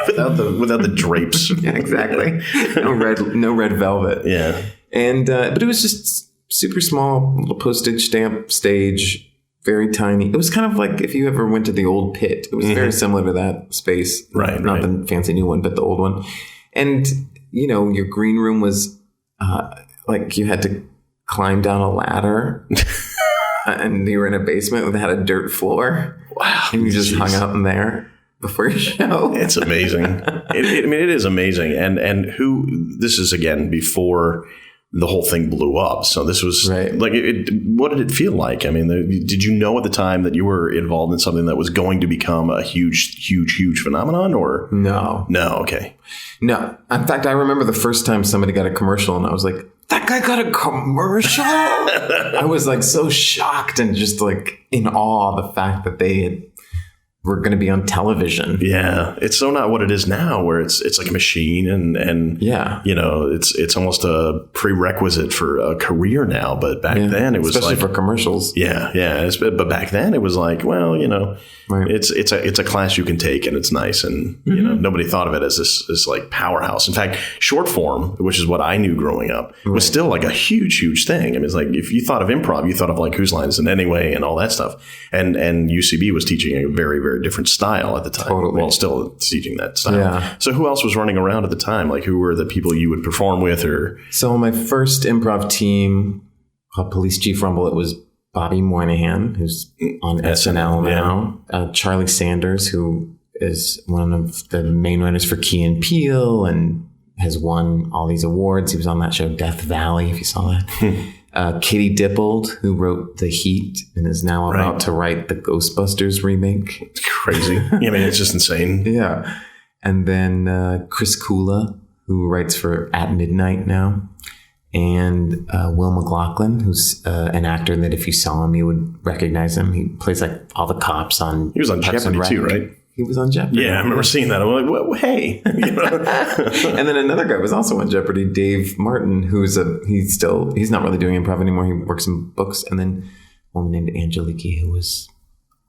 without the drapes. Yeah, exactly. No red velvet. Yeah. And but it was just super small, little postage stamp stage, very tiny. It was kind of like if you ever went to the old Pit. It was very similar to that space. Right. Not the fancy new one, but the old one. And your green room was like you had to climb down a ladder and you were in a basement that had a dirt floor. Wow. And you just hung out in there before your show. It's amazing. It is amazing. And this is, again, before the whole thing blew up. So this was like, what did it feel like? I mean, did you know at the time that you were involved in something that was going to become a huge phenomenon, or? No. Okay. No. In fact, I remember the first time somebody got a commercial and I was like, that guy got a commercial? I was like so shocked and just like in awe of the fact that they were going to be on television. Yeah. It's so not what it is now, where it's like a machine and it's almost a prerequisite for a career now. But back then it was especially for commercials. Yeah. But back then it was like, well, it's a class you can take and it's nice. And, nobody thought of it as this like powerhouse. In fact, short form, which is what I knew growing up, was still like a huge thing. I mean, it's like if you thought of improv, you thought of like Whose Line Is It Anyway and all that stuff. And UCB was teaching a very, very different style at the time. Totally. Well, still teaching that style. Yeah. So who else was running around at the time? Like, who were the people you would perform with? Or so my first improv team called Police Chief Rumble, it was Bobby Moynihan, who's on SNL now. Charlie Sanders, who is one of the main writers for Key and Peele and has won all these awards. He was on that show Death Valley, if you saw that. Katie Dippold, who wrote The Heat and is now about to write the Ghostbusters remake. It's crazy. I mean, it's just insane. Yeah. And then Chris Kula, who writes for At Midnight now. And Will McLaughlin, who's an actor that if you saw him, you would recognize him. He plays like all the cops on. He was on Jeopardy too, right? He was on Jeopardy. Yeah, I remember seeing that. I'm like, well, hey. And then another guy was also on Jeopardy, Dave Martin, he's not really doing improv anymore. He works in books. And then a woman named Angeliki, who was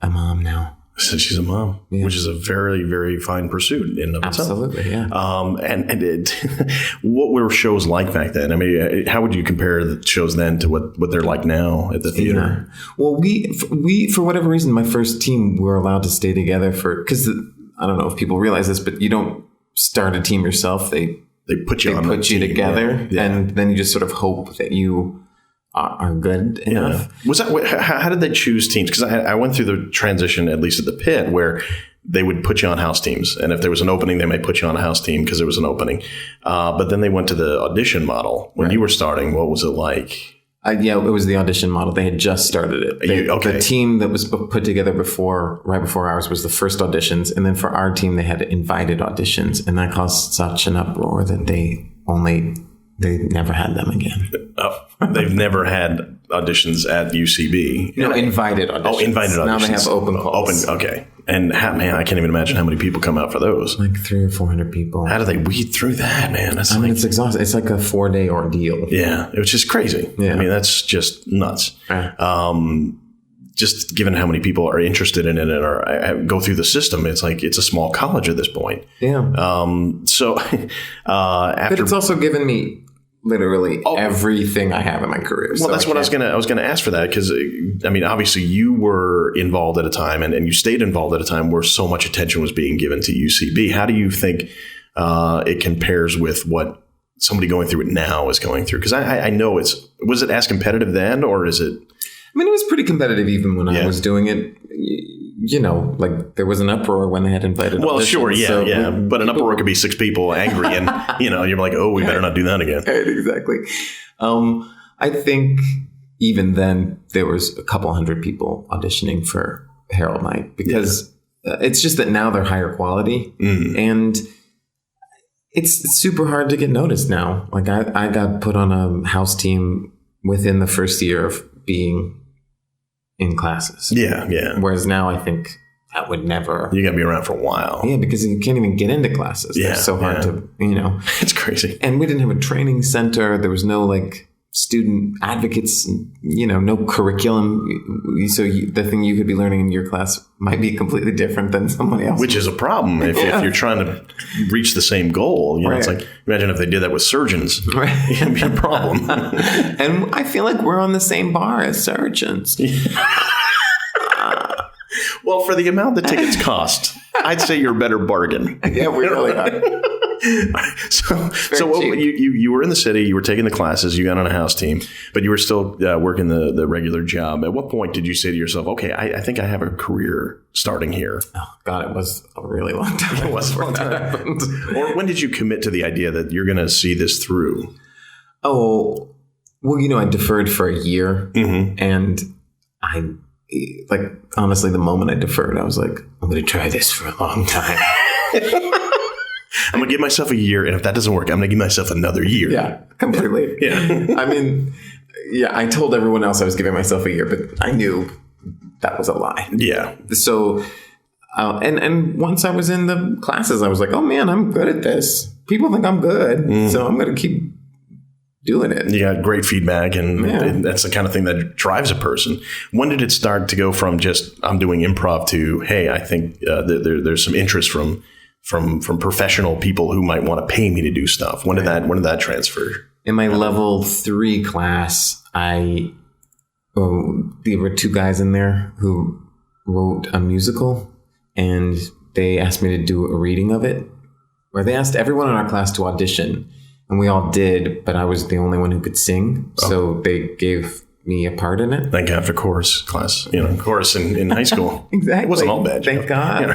a mom now. So she's a mom, which is a very, very fine pursuit in of itself. Absolutely, yeah. What were shows like back then? I mean, how would you compare the shows then to what they're like now at the theater? Yeah. Well, we for whatever reason, my first team were allowed to stay together because I don't know if people realize this, but you don't start a team yourself. They put you together, and then you just sort of hope that you are good enough. Was that how did they choose teams? Because I went through the transition, at least at the Pit, where they would put you on house teams, and if there was an opening, they might put you on a house team because there was an opening. But then they went to the audition model when you were starting. What was it like? It was the audition model. They had just started it. The team that was put together right before ours was the first auditions, and then for our team, they had invited auditions, and that caused such an uproar that they never had them again. Oh, they've never had auditions at UCB. No, invited auditions. Oh, invited auditions. Now they have open calls. Okay. And I can't even imagine how many people come out for those. Like 300 or 400 people. How do they weed through that, man? It's exhausting. It's like a 4-day ordeal. Yeah. It was just crazy. Yeah. I mean, that's just nuts. Just given how many people are interested in it and go through the system, it's like it's a small college at this point. Yeah. But it's also given me literally everything I have in my career. Well, that's what I was gonna ask for that, because I mean, obviously you were involved at a time and you stayed involved at a time where so much attention was being given to UCB. How do you think it compares with what somebody going through it now is going through? Because I know was it as competitive then, or is it? I mean, it was pretty competitive even when I was doing it. You know, like there was an uproar when they had invited. Well, sure, yeah. But an uproar could be 6 people angry, and you're like, oh, we better not do that again. Right, exactly. I think even then there was a couple hundred people auditioning for Herald Night because it's just that now they're higher quality, and it's super hard to get noticed now. Like I got put on a house team within the first year of being in classes. Yeah. Whereas now I think that would never. You got to be around for a while. Yeah, because you can't even get into classes. They're so hard to, It's crazy. And we didn't have a training center. There was no student advocates, no curriculum. So the thing you could be learning in your class might be completely different than somebody else. Which is a problem if you're trying to reach the same goal. It's like, imagine if they did that with surgeons. Right. It'd be a problem. And I feel like we're on the same bar as surgeons. Well, for the amount the tickets cost, I'd say you're a better bargain. Yeah, we really are. So you were in the city, you were taking the classes, you got on a house team, but you were still working the regular job. At what point did you say to yourself, okay, I think I have a career starting here? Oh, God, it was a really long time. It was before that happened. Or when did you commit to the idea that you're going to see this through? Oh, well, I deferred for a year, and honestly, the moment I deferred, I was like, I'm going to try this for a long time. I'm going to give myself a year, and if that doesn't work, I'm going to give myself another year. Yeah, completely. Yeah. I mean, I told everyone else I was giving myself a year, but I knew that was a lie. Yeah. So, and once I was in the classes, I was like, oh man, I'm good at this. People think I'm good, so I'm going to keep doing it. You got great feedback, and that's the kind of thing that drives a person. When did it start to go from just I'm doing improv to, hey, I think there's some interest from professional people who might want to pay me to do stuff? When did that transfer? In my level 3 class, there were 2 guys in there who wrote a musical, and they asked me to do a reading of it, where they asked everyone in our class to audition. And we all did, but I was the only one who could sing. Oh. So they gave me a part in it. Thank God for chorus class. Chorus in high school. Exactly. It wasn't all bad. Thank God.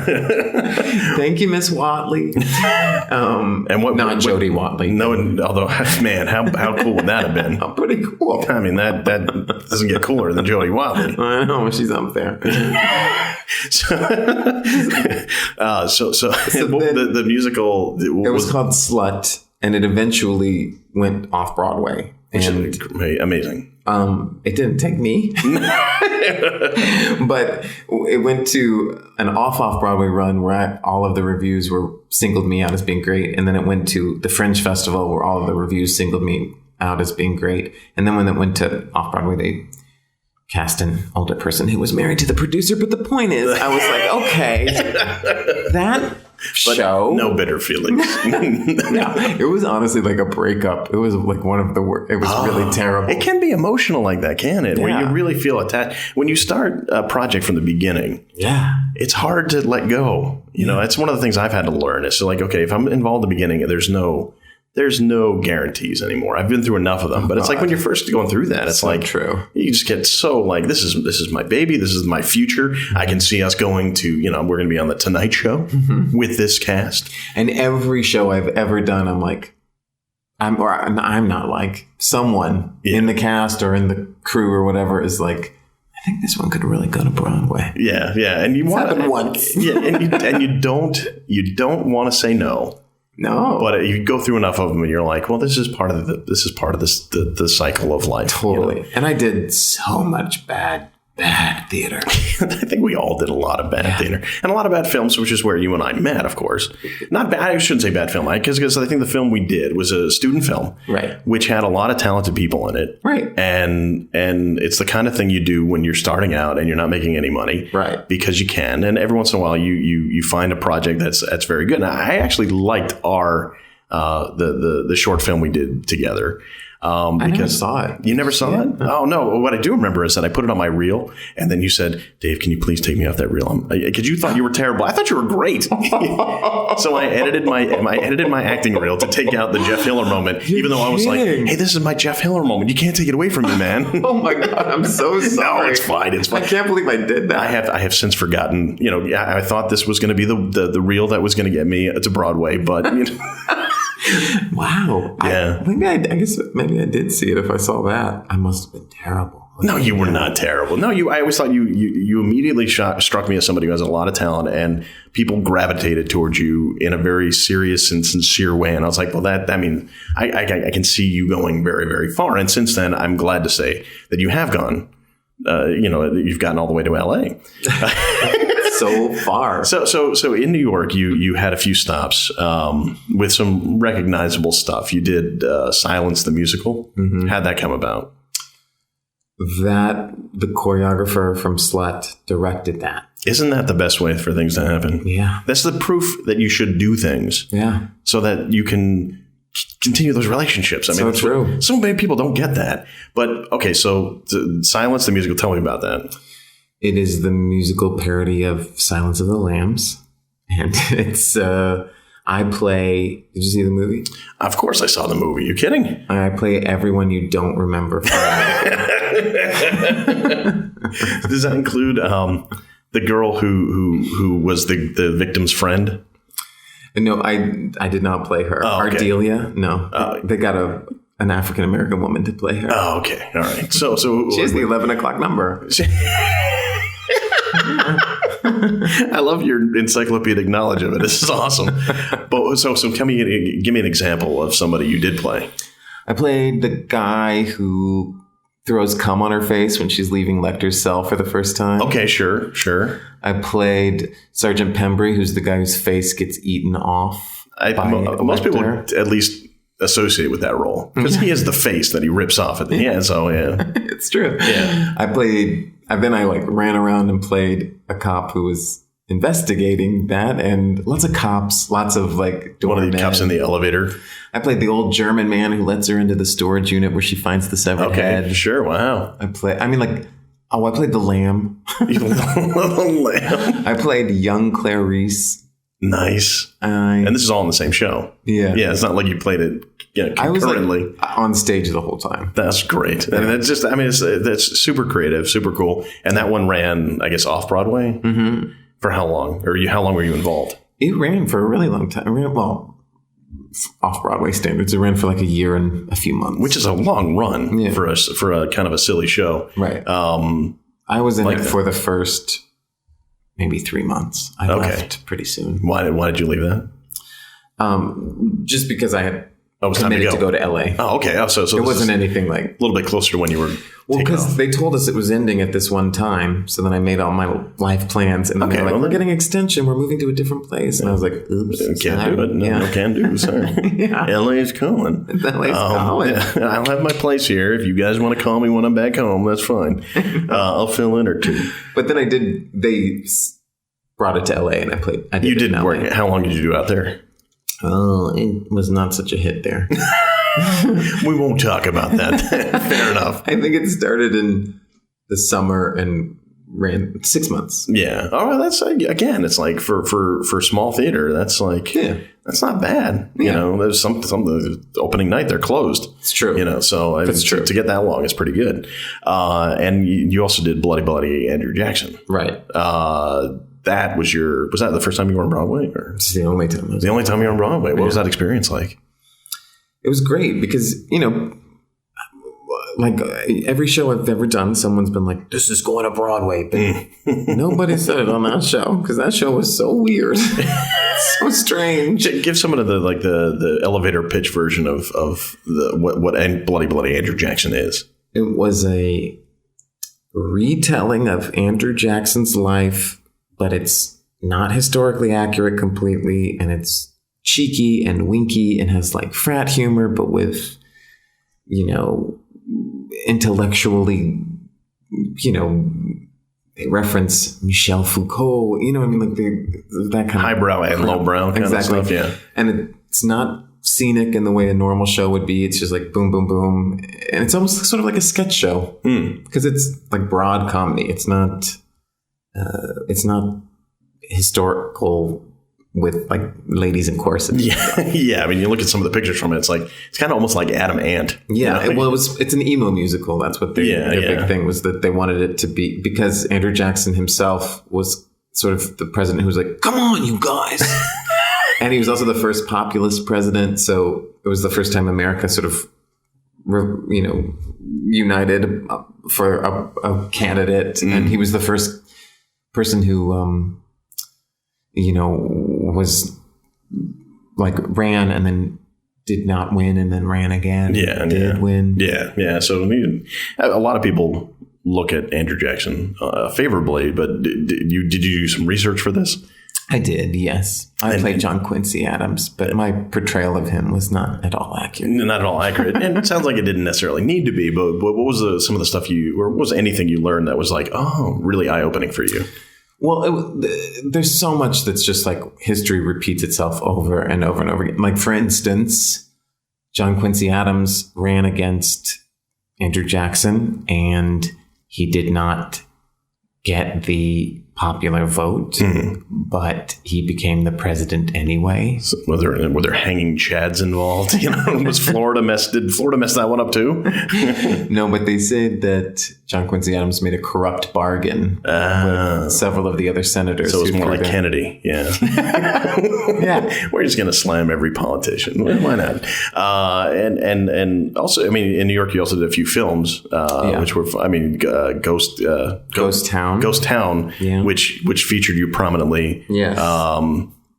Thank you, Miss Watley. And not Jody Watley. No, although, man, how cool would that have been? Oh, pretty cool. I mean, that doesn't get cooler than Jody Watley. I know, she's up there. So the musical. It was called Slut, and it eventually went off Broadway. And amazing. It didn't take me, but it went to an off Broadway run where all of the reviews singled me out as being great. And then it went to the Fringe Festival where all of the reviews singled me out as being great. And then when it went to off Broadway, they cast an older person who was married to the producer. But the point is, I was like, okay, that show. No bitter feelings. No, it was honestly like a breakup. It was like one of the worst. It was really terrible. It can be emotional like that, can it? Yeah. Where you really feel attached. When you start a project from the beginning, it's hard to let go. You know, it's one of the things I've had to learn. It's like, okay, if I'm involved in the beginning, there's no guarantees anymore. I've been through enough of them, but it's like when you're first going through that, it's so like true. You just get so like, this is my baby. This is my future. I can see us going to, you know, we're going to be on the Tonight Show with this cast. And every show I've ever done, I'm like, I'm not like someone in the cast or in the crew or whatever is like, I think this one could really go to Broadway. Yeah. And you want it once. Yeah. And you don't want to say no. No, but you go through enough of them, and you're like, "Well, this is part of the cycle of life." Totally. You know? And I did so much bad theater. I think we all did a lot of bad theater and a lot of bad films, which is where you and I met, of course. Not bad. I shouldn't say bad film, because I think the film we did was a student film, right? Which had a lot of talented people in it, right? And it's the kind of thing you do when you're starting out and you're not making any money, right? Because you can, and every once in a while you find a project that's very good. And I actually liked our the short film we did together. I never saw it. You never saw it? Oh, no. What I do remember is that I put it on my reel, and then you said, Dave, can you please take me off that reel? Because you thought you were terrible. I thought you were great. So I edited my acting reel to take out the Jeff Hiller moment, even though I was like, hey, this is my Jeff Hiller moment. You can't take it away from me, man. Oh, my God. I'm so sorry. No, it's fine. It's fine. I can't believe I did that. I have since forgotten. You know, I thought this was going to be the reel that was going to get me to Broadway, but, you know. Wow. Yeah. I guess maybe I did see it. If I saw that, I must have been terrible. No, you were not terrible. No, I always thought you immediately struck me as somebody who has a lot of talent, and people gravitated towards you in a very serious and sincere way. And I was like, well, I mean, I can see you going very, very far. And since then, I'm glad to say that you have gone. You've gotten all the way to LA. So far. So in New York, you had a few stops with some recognizable stuff. You did Silence the Musical. Mm-hmm. How'd that come about? That the choreographer from Slut directed that. Isn't that the best way for things to happen? Yeah. That's the proof that you should do things. Yeah. So that you can continue those relationships. I mean, so true. So many people don't get that. But okay, so Silence the Musical, tell me about that. It is the musical parody of Silence of the Lambs. And it's, I play, did you see the movie? Of course I saw the movie. You kidding? I play everyone you don't remember. Does that include the girl who was the victim's friend? No, I did not play her. Oh, okay. Ardelia? No. They got an African-American woman to play her. Oh, okay. All right. So she has the 11 o'clock number. I love your encyclopedic knowledge of it. This is awesome. But so give me an example of somebody you did play. I played the guy who throws cum on her face when she's leaving Lecter's cell for the first time. Okay, sure. I played Sergeant Pembry, who's the guy whose face gets eaten off. Most people at least associate with that role because he has the face that he rips off at the end. So yeah, it's true. Yeah, I ran around and played a cop who was investigating that, and lots of cops, lots of like one of the cops in the elevator. I played the old German man who lets her into the storage unit where she finds the severed head. Sure, wow. I played the lamb. The lamb. I played young Clarice. Nice. And this is all in the same show. Yeah. Yeah, it's not like you played it concurrently. I was on stage the whole time. That's great. I mean, that's super creative, super cool. And that one ran, I guess, off Broadway. Mm-hmm. For how long? How long were you involved? It ran for a really long time. Off Broadway standards, it ran for like a year and a few months, which is a long run for a kind of a silly show. Right. I was in it for the first maybe 3 months. I left pretty soon. Why did you leave that? Just because I had Oh, it was time committed to go to LA. Oh, okay. Oh, so it wasn't anything like a little bit closer to when you were. Well, because they told us it was ending at this one time. So then I made all my life plans. And then they were like, we're getting extension. We're moving to a different place. And I was like, oops. Can't do it. No, can't do it. Sorry. LA is calling. LA's calling. I'll have my place here. If you guys want to call me when I'm back home, that's fine. I'll fill in or two. But then they brought it to LA and I played. You did work. How long did you do out there? Oh, it was not such a hit there. We won't talk about that. Fair enough. I think it started in the summer and ran 6 months. Yeah. Oh, that's again. It's like for small theater. That's like that's not bad. You know, there's some opening night they're closed. It's true. You know, so that's true. To get that long is pretty good. And you also did Bloody Andrew Jackson, right? That was that the first time you were on Broadway? Or? It's the only time. The only time you were on Broadway. What was that experience like? It was great because, you know, like every show I've ever done, someone's been like, this is going to Broadway. But nobody said it on that show because that show was so weird. So strange. Give someone the elevator pitch version of what Bloody Andrew Jackson is. It was a retelling of Andrew Jackson's life, but it's not historically accurate completely. And it's cheeky and winky and has like frat humor, but with, you know, intellectually, you know, they reference Michel Foucault, you know what I mean? Like that kind of highbrow and lowbrow kind of stuff. Yeah. And it's not scenic in the way a normal show would be. It's just like boom, boom, boom. And it's almost sort of like a sketch show because it's like broad comedy. It's not historical with like ladies in corsets. Yeah. I mean, you look at some of the pictures from it. It's kind of almost like Adam Ant. Yeah. You know? It's an emo musical. That's what their big thing was, that they wanted it to be, because Andrew Jackson himself was sort of the president who was like, come on, you guys. And he was also the first populist president. So it was the first time America sort of, you know, united for a candidate. And he was the first person who, you know, was like ran and then did not win and then ran again. Did win. Yeah. So a lot of people look at Andrew Jackson favorably, but did you do some research for this? I did, yes. I played John Quincy Adams, but my portrayal of him was not at all accurate. Not at all accurate. And it sounds like it didn't necessarily need to be, but what was some of the stuff or what was anything you learned that was like, oh, really eye-opening for you? Well, there's so much that's just like history repeats itself over and over and over again. Like, for instance, John Quincy Adams ran against Andrew Jackson and he did not get the popular vote, but he became the president anyway. So were there hanging chads involved? You know, did Florida mess that one up too? No, but they said that John Quincy Adams made a corrupt bargain with several of the other senators. So it was more like Kennedy. Yeah. Yeah. We're just going to slam every politician. Why not? And also, I mean, in New York, you also did a few films, which were, I mean, Ghost Town. Yeah. Which featured you prominently. Yes.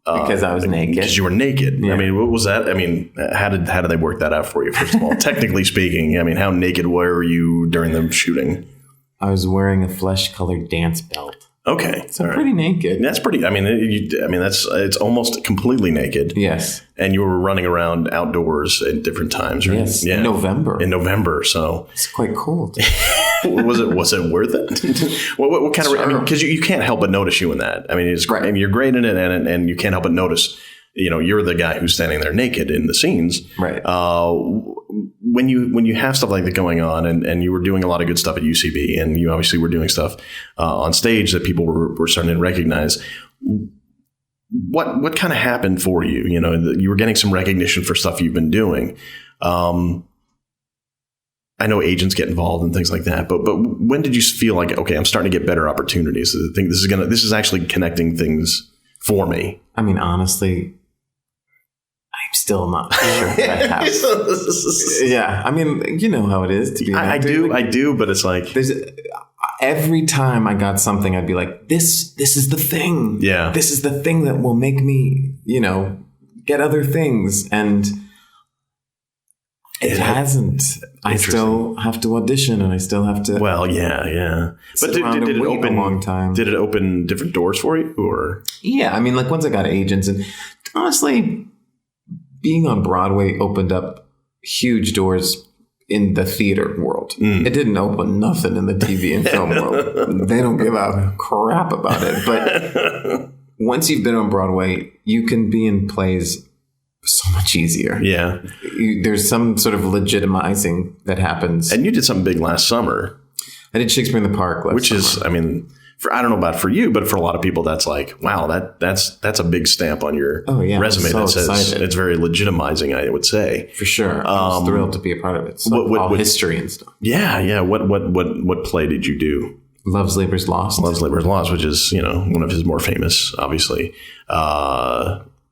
Because I was naked. Because you were naked. Yeah. I mean, what was that? I mean, how did they work that out for you? First of all, technically speaking, I mean, how naked were you during the shooting? I was wearing a flesh-colored dance belt. Okay, so pretty naked. That's pretty. I mean, it's almost completely naked. Yes, and you were running around outdoors at different times, right? Yes, in November. So it's quite cold. Was it worth it? what kind of? I mean, because you can't help but notice you in that. I mean, it's great. I mean, you're great in it, and you can't help but notice. You know, you're the guy who's standing there naked in the scenes. Right. When you have stuff like that going on, and you were doing a lot of good stuff at UCB, and you obviously were doing stuff on stage that people were starting to recognize. What kind of happened for you? You know, you were getting some recognition for stuff you've been doing. I know agents get involved and things like that, but when did you feel like, okay, I'm starting to get better opportunities? I think this is actually connecting things for me. I mean, honestly, I'm still not sure that I have. Yeah, I mean, you know how it is to be. I do, but it's like every time I got something, I'd be like, "This is the thing. Yeah, this is the thing that will make me, you know, get other things." And It hasn't. I still have to audition, and I still have to. Well, yeah. But did it open a long time? Did it open different doors for you, or? Yeah, I mean, like once I got agents, and honestly, being on Broadway opened up huge doors in the theater world. It didn't open nothing in the TV and film world. They don't give a crap about it. But once you've been on Broadway, you can be in plays so much easier. Yeah. There's some sort of legitimizing that happens. And you did something big last summer. I did Shakespeare in the Park last Which summer. is, I mean, I don't know about for you, but for a lot of people, that's like, wow, that's a big stamp on your resume so that says excited. it's very legitimizing, I would say. For sure. I was thrilled to be a part of it. So all history and stuff. Yeah. What play did you do? Love's Labor's Lost. Love's Labor's Lost, which is, one of his more famous, obviously.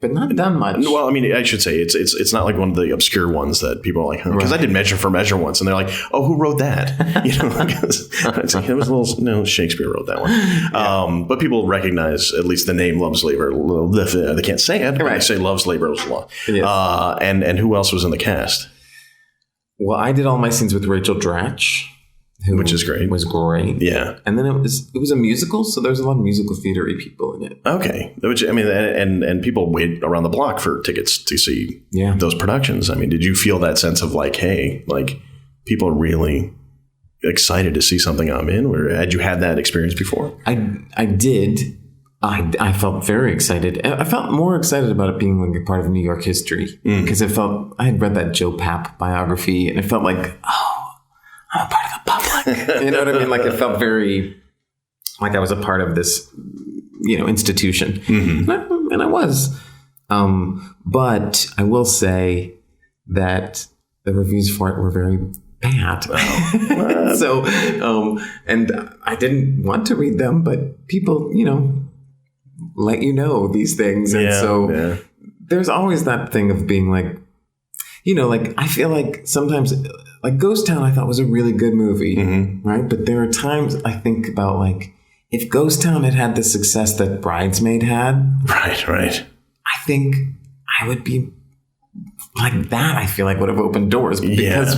But not done much. Well, I mean, I should say it's not like one of the obscure ones that people are like, because I did Measure for Measure once, and they're like, oh, who wrote that? It's like, it was a little, no, Shakespeare wrote that one. Yeah. But people recognize at least the name Love's Labor. They can't say it, but they say Love's Labor's Lost. Yes. And who else was in the cast? Well, I did all my scenes with Rachel Dratch. Which is great. Was great. Yeah. And then it was a musical, so there's a lot of musical theater-y people in it. Okay. Which, I mean, and people wait around the block for tickets to see those productions. I mean, did you feel that sense of like, hey, like people are really excited to see something I'm in? Or had you had that experience before? I did. I felt very excited. I felt more excited about it being like a part of New York history because I had read that Joe Papp biography, and it felt like, I'm a part of the public. You know what I mean? Like it felt very like I was a part of this, institution. Mm-hmm. And I was. But I will say that the reviews for it were very bad. So, and I didn't want to read them, but people, let you know these things. And there's always that thing of being like, like I feel like sometimes like Ghost Town I thought was a really good movie, right? But there are times I think about like if Ghost Town had the success that Bridesmaid had, right. I think I would be like that. I feel like would have opened doors because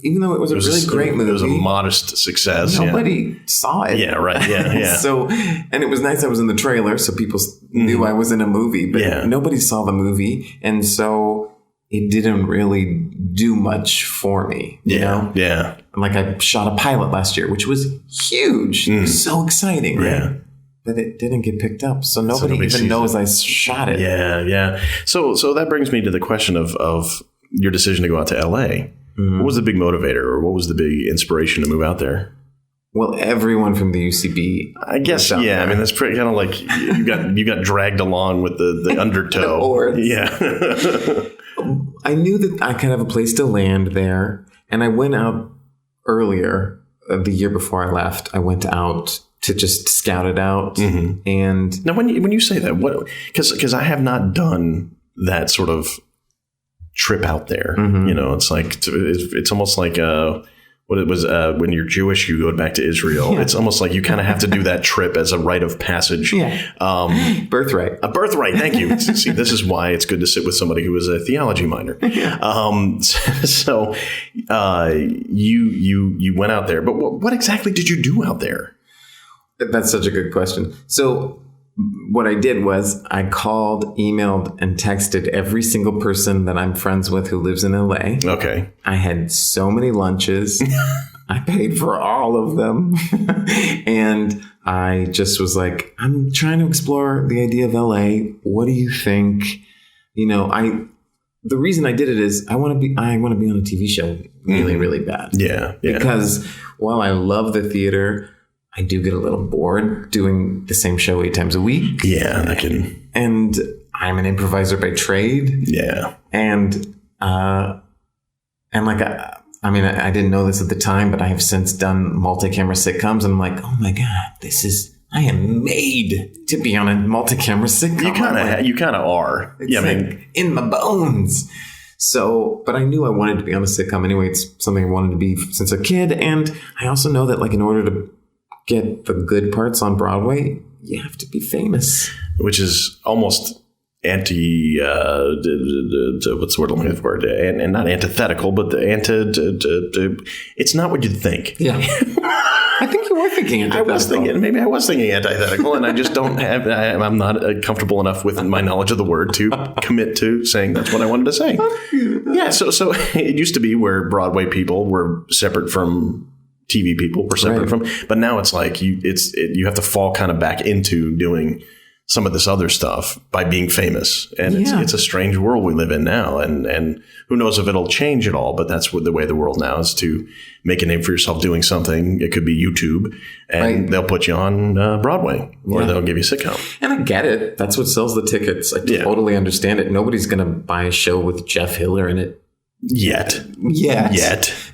even though it was a really great movie, it was a modest success. Nobody saw it. Yeah, right. Yeah. So, and it was nice I was in the trailer, so people knew I was in a movie, but nobody saw the movie, and so it didn't really do much for me, you know? Yeah. Like I shot a pilot last year, which was huge. It was so exciting, right? But it didn't get picked up. So nobody even knows I shot it. Yeah. So that brings me to the question of your decision to go out to LA. What was the big motivator or what was the big inspiration to move out there? Well, everyone from the UCB. I guess, I mean, that's pretty kind of like you got dragged along with the undertow. I knew that I could have a place to land there. And I went out earlier, the year before I left. I went out to just scout it out. And now when you say that, what, because I have not done that sort of trip out there. It's like, it's almost like, what it was when you're Jewish, you go back to Israel. It's almost like you kind of have to do that trip as a rite of passage. Birthright. A birthright. Thank you. See, this is why it's good to sit with somebody who is a theology minor. So you went out there, but what exactly did you do out there? That's such a good question. So what I did was I called, emailed, and texted every single person that I'm friends with who lives in LA. Okay. I had so many lunches. I paid for all of them. And I just was like, I'm trying to explore the idea of LA. What do you think? The reason I did it is I want to be on a TV show really, really bad. Yeah. Because while I love the theater, I do get a little bored doing the same show 8 times a week. Yeah, and I'm an improviser by trade. Yeah, and like I didn't know this at the time, but I have since done multi-camera sitcoms, and I'm like, oh my god, I am made to be on a multi-camera sitcom. You kind of are. It's in my bones. So, but I knew I wanted to be on a sitcom anyway. It's something I wanted to be since a kid, and I also know that like in order to get the good parts on Broadway, you have to be famous. Which is almost what's the word I'm looking for? And not antithetical, but it's not what you'd think. Yeah. I think you were thinking antithetical. Maybe I was thinking antithetical, and I just don't have, I'm not comfortable enough with my knowledge of the word to commit to saying that's what I wanted to say. Yeah. So it used to be where Broadway people were separate from TV people, were separate from, but now it's like you have to fall kind of back into doing some of this other stuff by being famous. And it's a strange world we live in now. And who knows if it'll change at all, but that's the way the world now is, to make a name for yourself doing something. It could be YouTube, and they'll put you on Broadway, or they'll give you a sitcom. And I get it. That's what sells the tickets. I totally understand it. Nobody's going to buy a show with Jeff Hiller in it. Yet.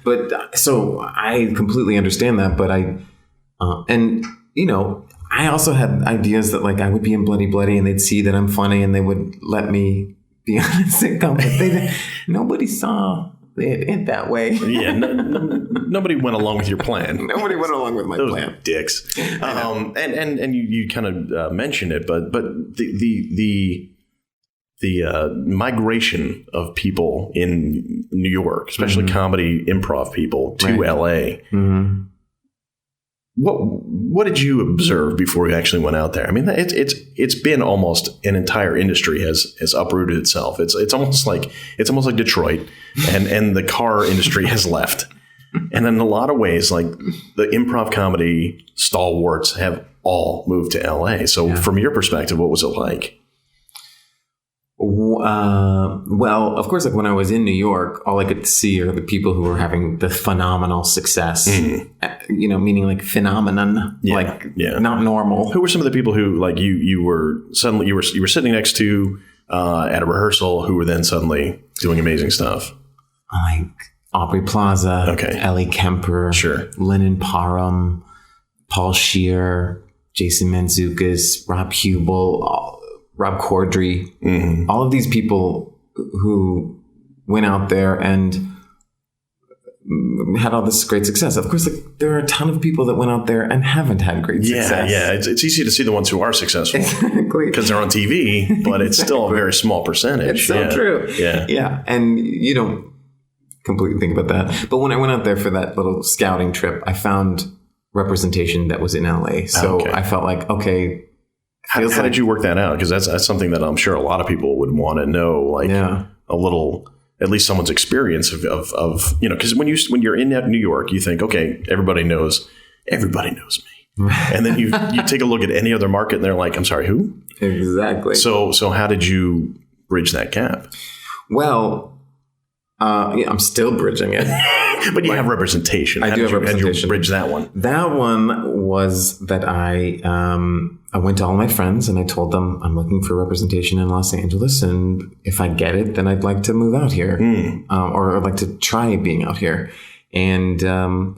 But so I completely understand that. But I also had ideas that like I would be in Bloody Bloody and they'd see that I'm funny and they would let me be on a sitcom. But nobody saw it that way. Yeah, nobody went along with your plan. Nobody went along with my plan. Dicks. And you kind of mentioned it, but the migration of people in New York, especially comedy improv people, to LA. Mm-hmm. What did you observe before you actually went out there? I mean, it's been almost an entire industry has uprooted itself. It's almost like Detroit, and the car industry has left. And in a lot of ways, like the improv comedy stalwarts have all moved to LA. So from your perspective, what was it like? Well, of course, like when I was in New York, all I could see are the people who were having the phenomenal success, meaning like phenomenon, not normal. Who were some of the people who like you were sitting next to at a rehearsal who were then suddenly doing amazing stuff? Like Aubrey Plaza, Ellie Kemper, Lennon Parham, Paul Scheer, Jason Mantzoukas, Rob Hubel, Rob Corddry, all of these people who went out there and had all this great success. Of course, like, there are a ton of people that went out there and haven't had great success. Yeah. It's easy to see the ones who are successful because they're on TV, but it's still a very small percentage. It's so true. Yeah. And you don't completely think about that. But when I went out there for that little scouting trip, I found representation that was in LA. So I felt like, how did you work that out? Because that's something that I'm sure a lot of people would want to know, like a little, at least someone's experience of because when you're in New York, you think, okay, everybody knows me. And then you take a look at any other market and they're like, I'm sorry, who? Exactly. So how did you bridge that gap? Well, I'm still bridging it. But you have representation. I do have representation. How did you bridge that one? That one was that I went to all my friends and I told them I'm looking for representation in Los Angeles, and if I get it, then I'd like to move out here, or I'd like to try being out here. And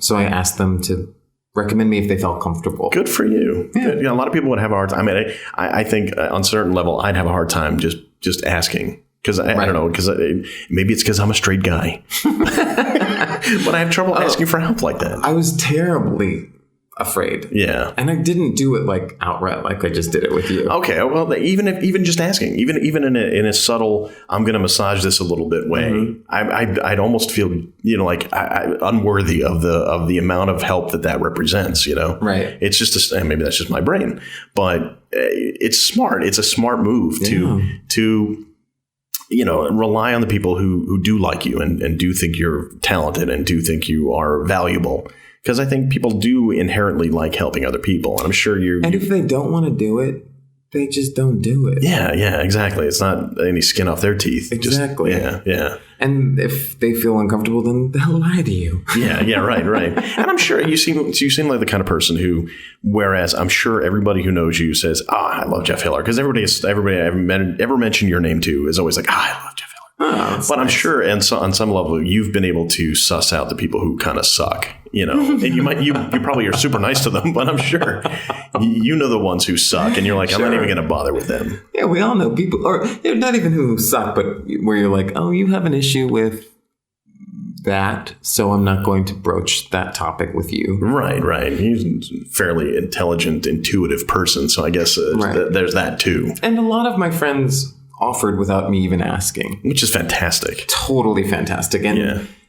so I asked them to recommend me if they felt comfortable. Good for you. Yeah. A lot of people would have a hard time. I mean, I think on a certain level, I'd have a hard time just asking. Because I don't know, because maybe it's because I'm a straight guy. But I have trouble asking for help like that. I was terribly afraid. Yeah. And I didn't do it like outright, like I just did it with you. Okay. Well, even just asking, even in a subtle, I'm going to massage this a little bit way, I'd almost feel, like unworthy of the amount of help that represents, Right. It's just, maybe that's just my brain, but it's smart. It's a smart move to rely on the people who do like you and do think you're talented and do think you are valuable. Because I think people do inherently like helping other people. And I'm sure And if they don't want to do it, they just don't do it. Yeah, exactly. It's not any skin off their teeth. Exactly. Yeah. And if they feel uncomfortable, then they'll lie to you. Yeah, right. And I'm sure you seem like the kind of person who, whereas I'm sure everybody who knows you says, I love Jeff Hiller. Because everybody I've ever mentioned your name to is always like, I love Jeff Hiller. Oh, but I'm sure, and so on some level, you've been able to suss out the people who kind of suck, and you probably are super nice to them, but I'm sure you know the ones who suck, and you're like, I'm not even going to bother with them. Yeah, we all know people, or not even who suck, but where you're like, oh, you have an issue with that, so I'm not going to broach that topic with you. Right. He's a fairly intelligent, intuitive person, so I guess there's that too. And a lot of my friends offered without me even asking. Which is fantastic. Totally fantastic.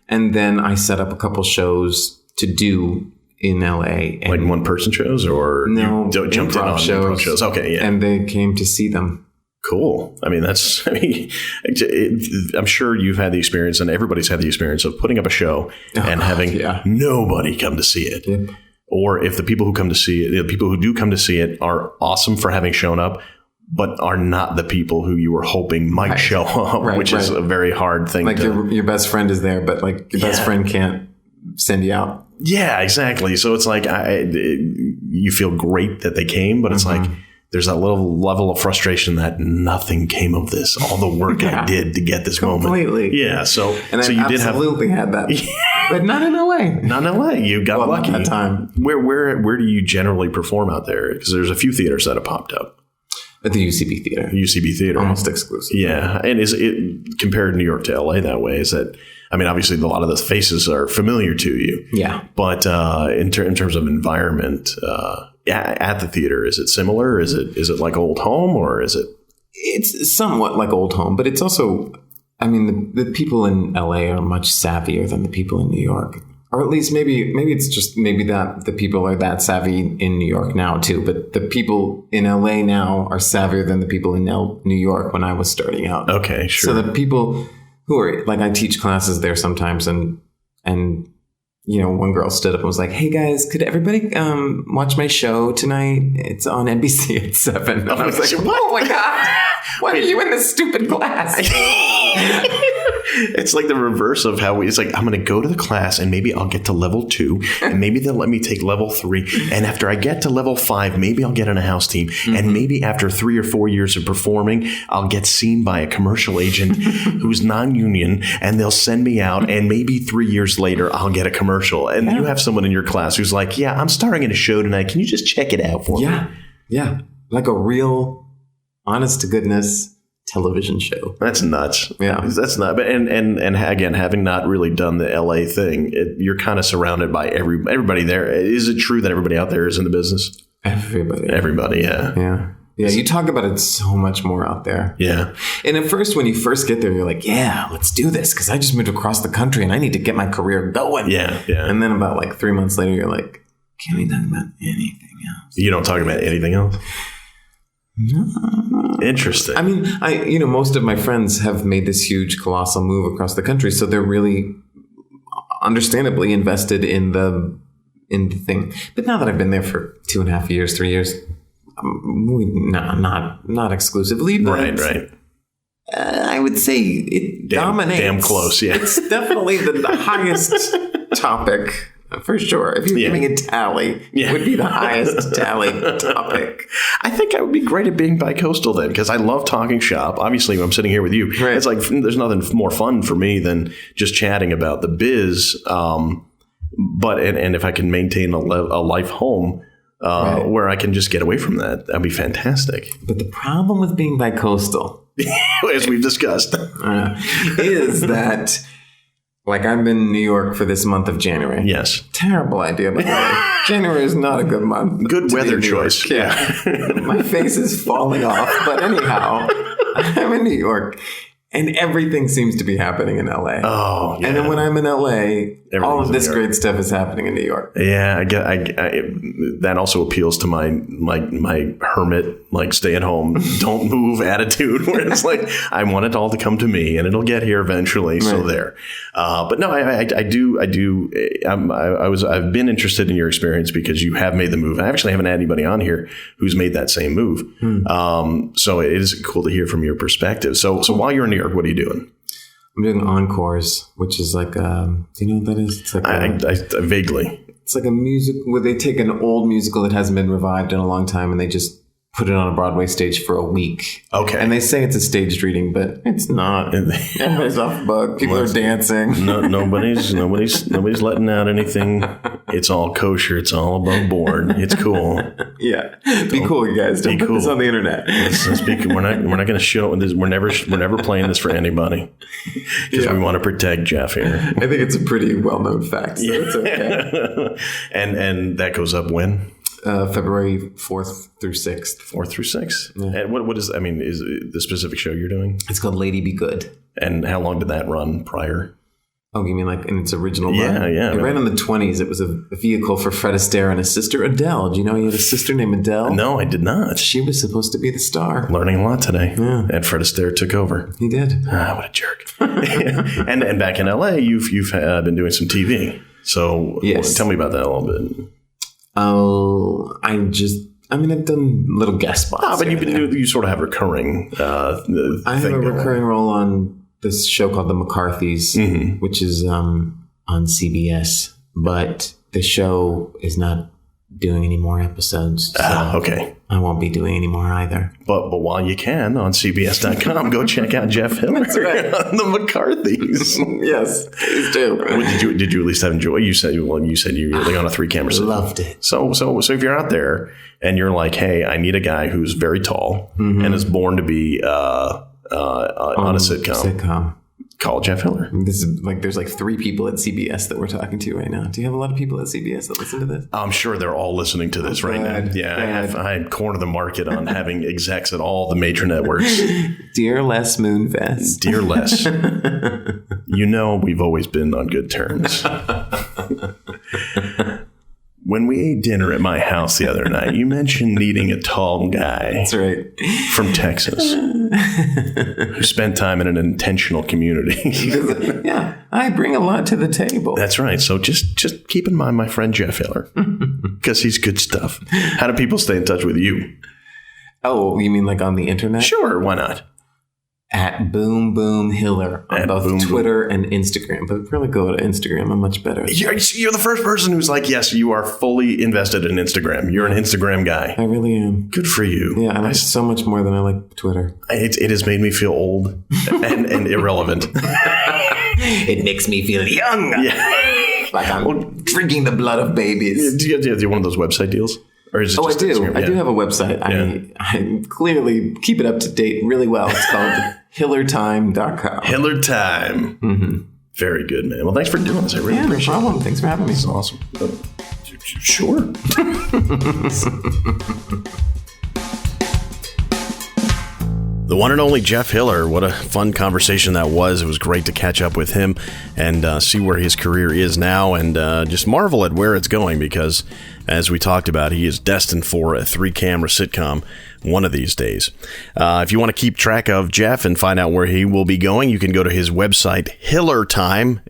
And then I set up a couple shows to do in LA. And like one-person shows, or no, you jumped in on improv shows? Okay, yeah. And they came to see them. Cool. I mean, I'm sure you've had the experience, and everybody's had the experience of putting up a show and having nobody come to see it. Yep. Or if the people who come to see it, the people who do come to see it are awesome for having shown up, but are not the people who you were hoping might show up, which is a very hard thing. Like your best friend is there, but like your best friend can't send you out. Yeah, exactly. So it's like you feel great that they came, but it's like there's that little level of frustration that nothing came of this. All the work I did to get this moment. Completely. Yeah. So I you did absolutely had that, but not in LA. Not in LA. You got lucky at that time. Where do you generally perform out there? Because there's a few theaters that have popped up. At the UCB Theater. UCB Theater. Almost exclusive. Yeah. And is it compared New York to LA that way? Is that, I mean, obviously a lot of the faces are familiar to you. Yeah. But in terms of environment, at the theater, is it similar? Is it like old home, or is it? It's somewhat like old home, but it's also, I mean, the people in LA are much savvier than the people in New York. Or at least maybe it's just that the people are that savvy in New York now too. But the people in LA now are savvier than the people in New York when I was starting out. Okay, sure. So the people who are like, I teach classes there sometimes, and one girl stood up and was like, "Hey guys, could everybody watch my show tonight? It's on NBC at 7." And I was like, "Oh my God, why are you in this stupid class?" It's like the reverse of how it's like, I'm going to go to the class and maybe I'll get to level 2 and maybe they'll let me take level 3. And after I get to level 5, maybe I'll get on a house team. And maybe after 3 or 4 years of performing, I'll get seen by a commercial agent who's non-union and they'll send me out. And maybe 3 years later, I'll get a commercial. And you have someone in your class who's like, "Yeah, I'm starring in a show tonight. Can you just check it out for me?" Yeah. Like a real honest to goodness television show. That's nuts. Yeah, that's not. But and again, having not really done the LA thing, you're kind of surrounded by everybody there. Is it true that everybody out there is in the business? Everybody. Yeah. You talk about it so much more out there. Yeah. And at first, when you first get there, you're like, "Yeah, let's do this," because I just moved across the country and I need to get my career going. Yeah. And then about like 3 months later, you're like, "Can we talk about anything else?" You don't talk about anything else? No. Interesting. I mean, most of my friends have made this huge, colossal move across the country, so they're really, understandably, invested in the thing. But now that I've been there for 2.5 years, 3 years, not exclusively, but right. I would say it dominates. Damn close, yeah. It's definitely the highest topic. For sure. If you're giving a tally, it would be the highest tally topic. I think I would be great at being bi-coastal then, because I love talking shop. Obviously, when I'm sitting here with you, it's like there's nothing more fun for me than just chatting about the biz. But if I can maintain a life home where I can just get away from that'd be fantastic. But the problem with being bi-coastal, as we've discussed, is that... Like, I'm in New York for this month of January. Yes. Terrible idea, by the way. January is not a good month. Good weather choice. Yeah. My face is falling off. But anyhow, I'm in New York. And everything seems to be happening in LA. Oh, yeah. And then when I'm in LA, all of this great stuff is happening in New York. Yeah, I that also appeals to my hermit, like stay at home, don't move attitude, where it's like I want it all to come to me, and it'll get here eventually. Right. So there. But no, I do. I've been interested in your experience because you have made the move. I actually haven't had anybody on here who's made that same move. So it is cool to hear from your perspective. So while you're in New York, what are you doing? I'm doing encores, which is like, do you know what that is? It's like I vaguely. It's like a music where they take an old musical that hasn't been revived in a long time and they just put it on a Broadway stage for a week. Okay. And they say it's a staged reading, but it's not. Everybody's off book. People are dancing. Nobody's letting out anything. It's all kosher. It's all above board. It's cool. Yeah. Be cool, you guys. Don't put this on the internet. We're not going to show this. We're never playing this for anybody because we want to protect Jeff here. I think it's a pretty well-known fact, so it's okay. And that goes up when? February 4th through 6th. 4th through 6th? Yeah. And what is, I mean, is it the specific show you're doing? It's called Lady Be Good. And how long did that run prior? Oh, you mean like in its original run? Yeah. It ran in the 20s. It was a vehicle for Fred Astaire and his sister Adele. Do you know he had a sister named Adele? No, I did not. She was supposed to be the star. Learning a lot today. Yeah. And Fred Astaire took over. He did. What a jerk. and back in LA, you've been doing some TV. So yes. Tell me about that a little bit. Oh, I've done little guest spots. But you sort of have recurring I have a recurring role on this show called The McCarthys, which is on CBS. But the show is not doing any more episodes. So okay. I won't be doing any more either. But while you can on CBS.com, go check out Jeff Hiller on The McCarthys. Yes, please do. Did you at least have enjoy? You said you were on a 3-camera set. Loved it. So if you're out there and you're like, hey, I need a guy who's very tall and is born to be on a sitcom. Call Jeff Hiller. This is there's 3 people at CBS that we're talking to right now. Do you have a lot of people at CBS that listen to this? I'm sure they're all listening to this right now. Yeah, I corner the market on having execs at all the major networks. Dear Les Moonves. Dear Les, we've always been on good terms. When we ate dinner at my house the other night, you mentioned needing a tall guy. That's right. From Texas who spent time in an intentional community. Yeah, I bring a lot to the table. That's right. So just keep in mind my friend Jeff Hiller because he's good stuff. How do people stay in touch with you? Oh, you mean on the internet? Sure, why not? At Boom Boom Hiller on both Twitter and Instagram. But really go to Instagram. I'm much better. You're the first person who's like, yes, you are fully invested in Instagram. You're an Instagram guy. I really am. Good for you. Yeah, I like it so much more than I like Twitter. It has made me feel old and irrelevant. It makes me feel young. Yeah. Like I'm drinking the blood of babies. Do you have one of those website deals? Or is it I do. Instagram? I do have a website. Yeah. I clearly keep it up to date really well. It's called hillertime.com. Hiller Time. Mm-hmm. Very good, man. Well, thanks for doing this. I really appreciate it. No problem. Thanks for having me. It's awesome. Sure. The one and only Jeff Hiller. What a fun conversation that was. It was great to catch up with him and see where his career is now and just marvel at where it's going because, as we talked about, he is destined for a 3-camera sitcom one of these days. If you want to keep track of Jeff and find out where he will be going, you can go to his website, HillerTime,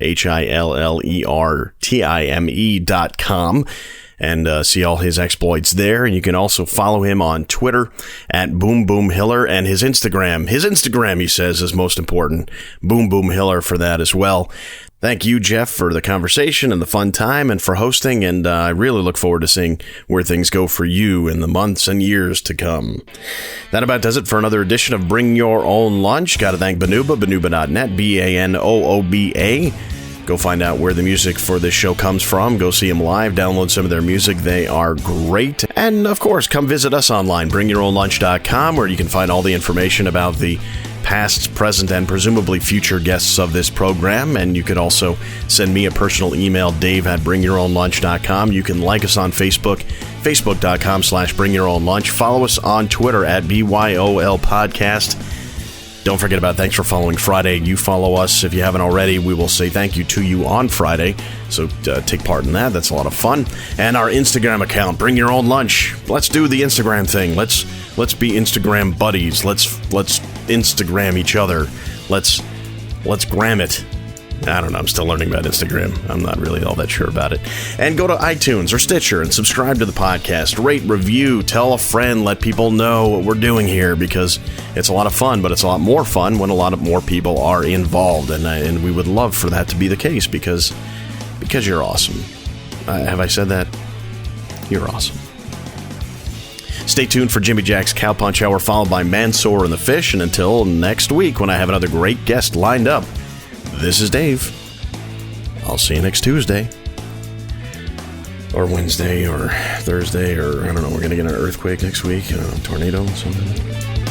HillerTime.com. And see all his exploits there. And you can also follow him on Twitter at Boom Boom Hiller and his Instagram. His Instagram, he says, is most important. Boom Boom Hiller for that as well. Thank you, Jeff, for the conversation and the fun time and for hosting. And I really look forward to seeing where things go for you in the months and years to come. That about does it for another edition of Bring Your Own Lunch. Got to thank Banuba, banuba.net, BANOOBA. Go find out where the music for this show comes from. Go see them live. Download some of their music. They are great. And, of course, come visit us online, bringyourownlunch.com, where you can find all the information about the past, present, and presumably future guests of this program. And you could also send me a personal email, dave@bringyourownlunch.com. You can like us on Facebook, facebook.com/bringyourownlunch. Follow us on Twitter at BYOL Podcast. Don't forget about Thanks for Following Friday. You follow us. If you haven't already, we will say thank you to you on Friday. So take part in that. That's a lot of fun. And our Instagram account, Bring Your Own Lunch. Let's do the Instagram thing. Let's be Instagram buddies. Let's Instagram each other. Let's gram it. I don't know. I'm still learning about Instagram. I'm not really all that sure about it. And go to iTunes or Stitcher and subscribe to the podcast. Rate, review, tell a friend, let people know what we're doing here because it's a lot of fun, but it's a lot more fun when a lot of more people are involved. And we would love for that to be the case because you're awesome. Have I said that? You're awesome. Stay tuned for Jimmy Jack's Cowpunch Hour, followed by Mansoor and the Fish. And until next week when I have another great guest lined up, this is Dave. I'll see you next Tuesday. Or Wednesday or Thursday or I don't know. We're going to get an earthquake next week. Tornado or something.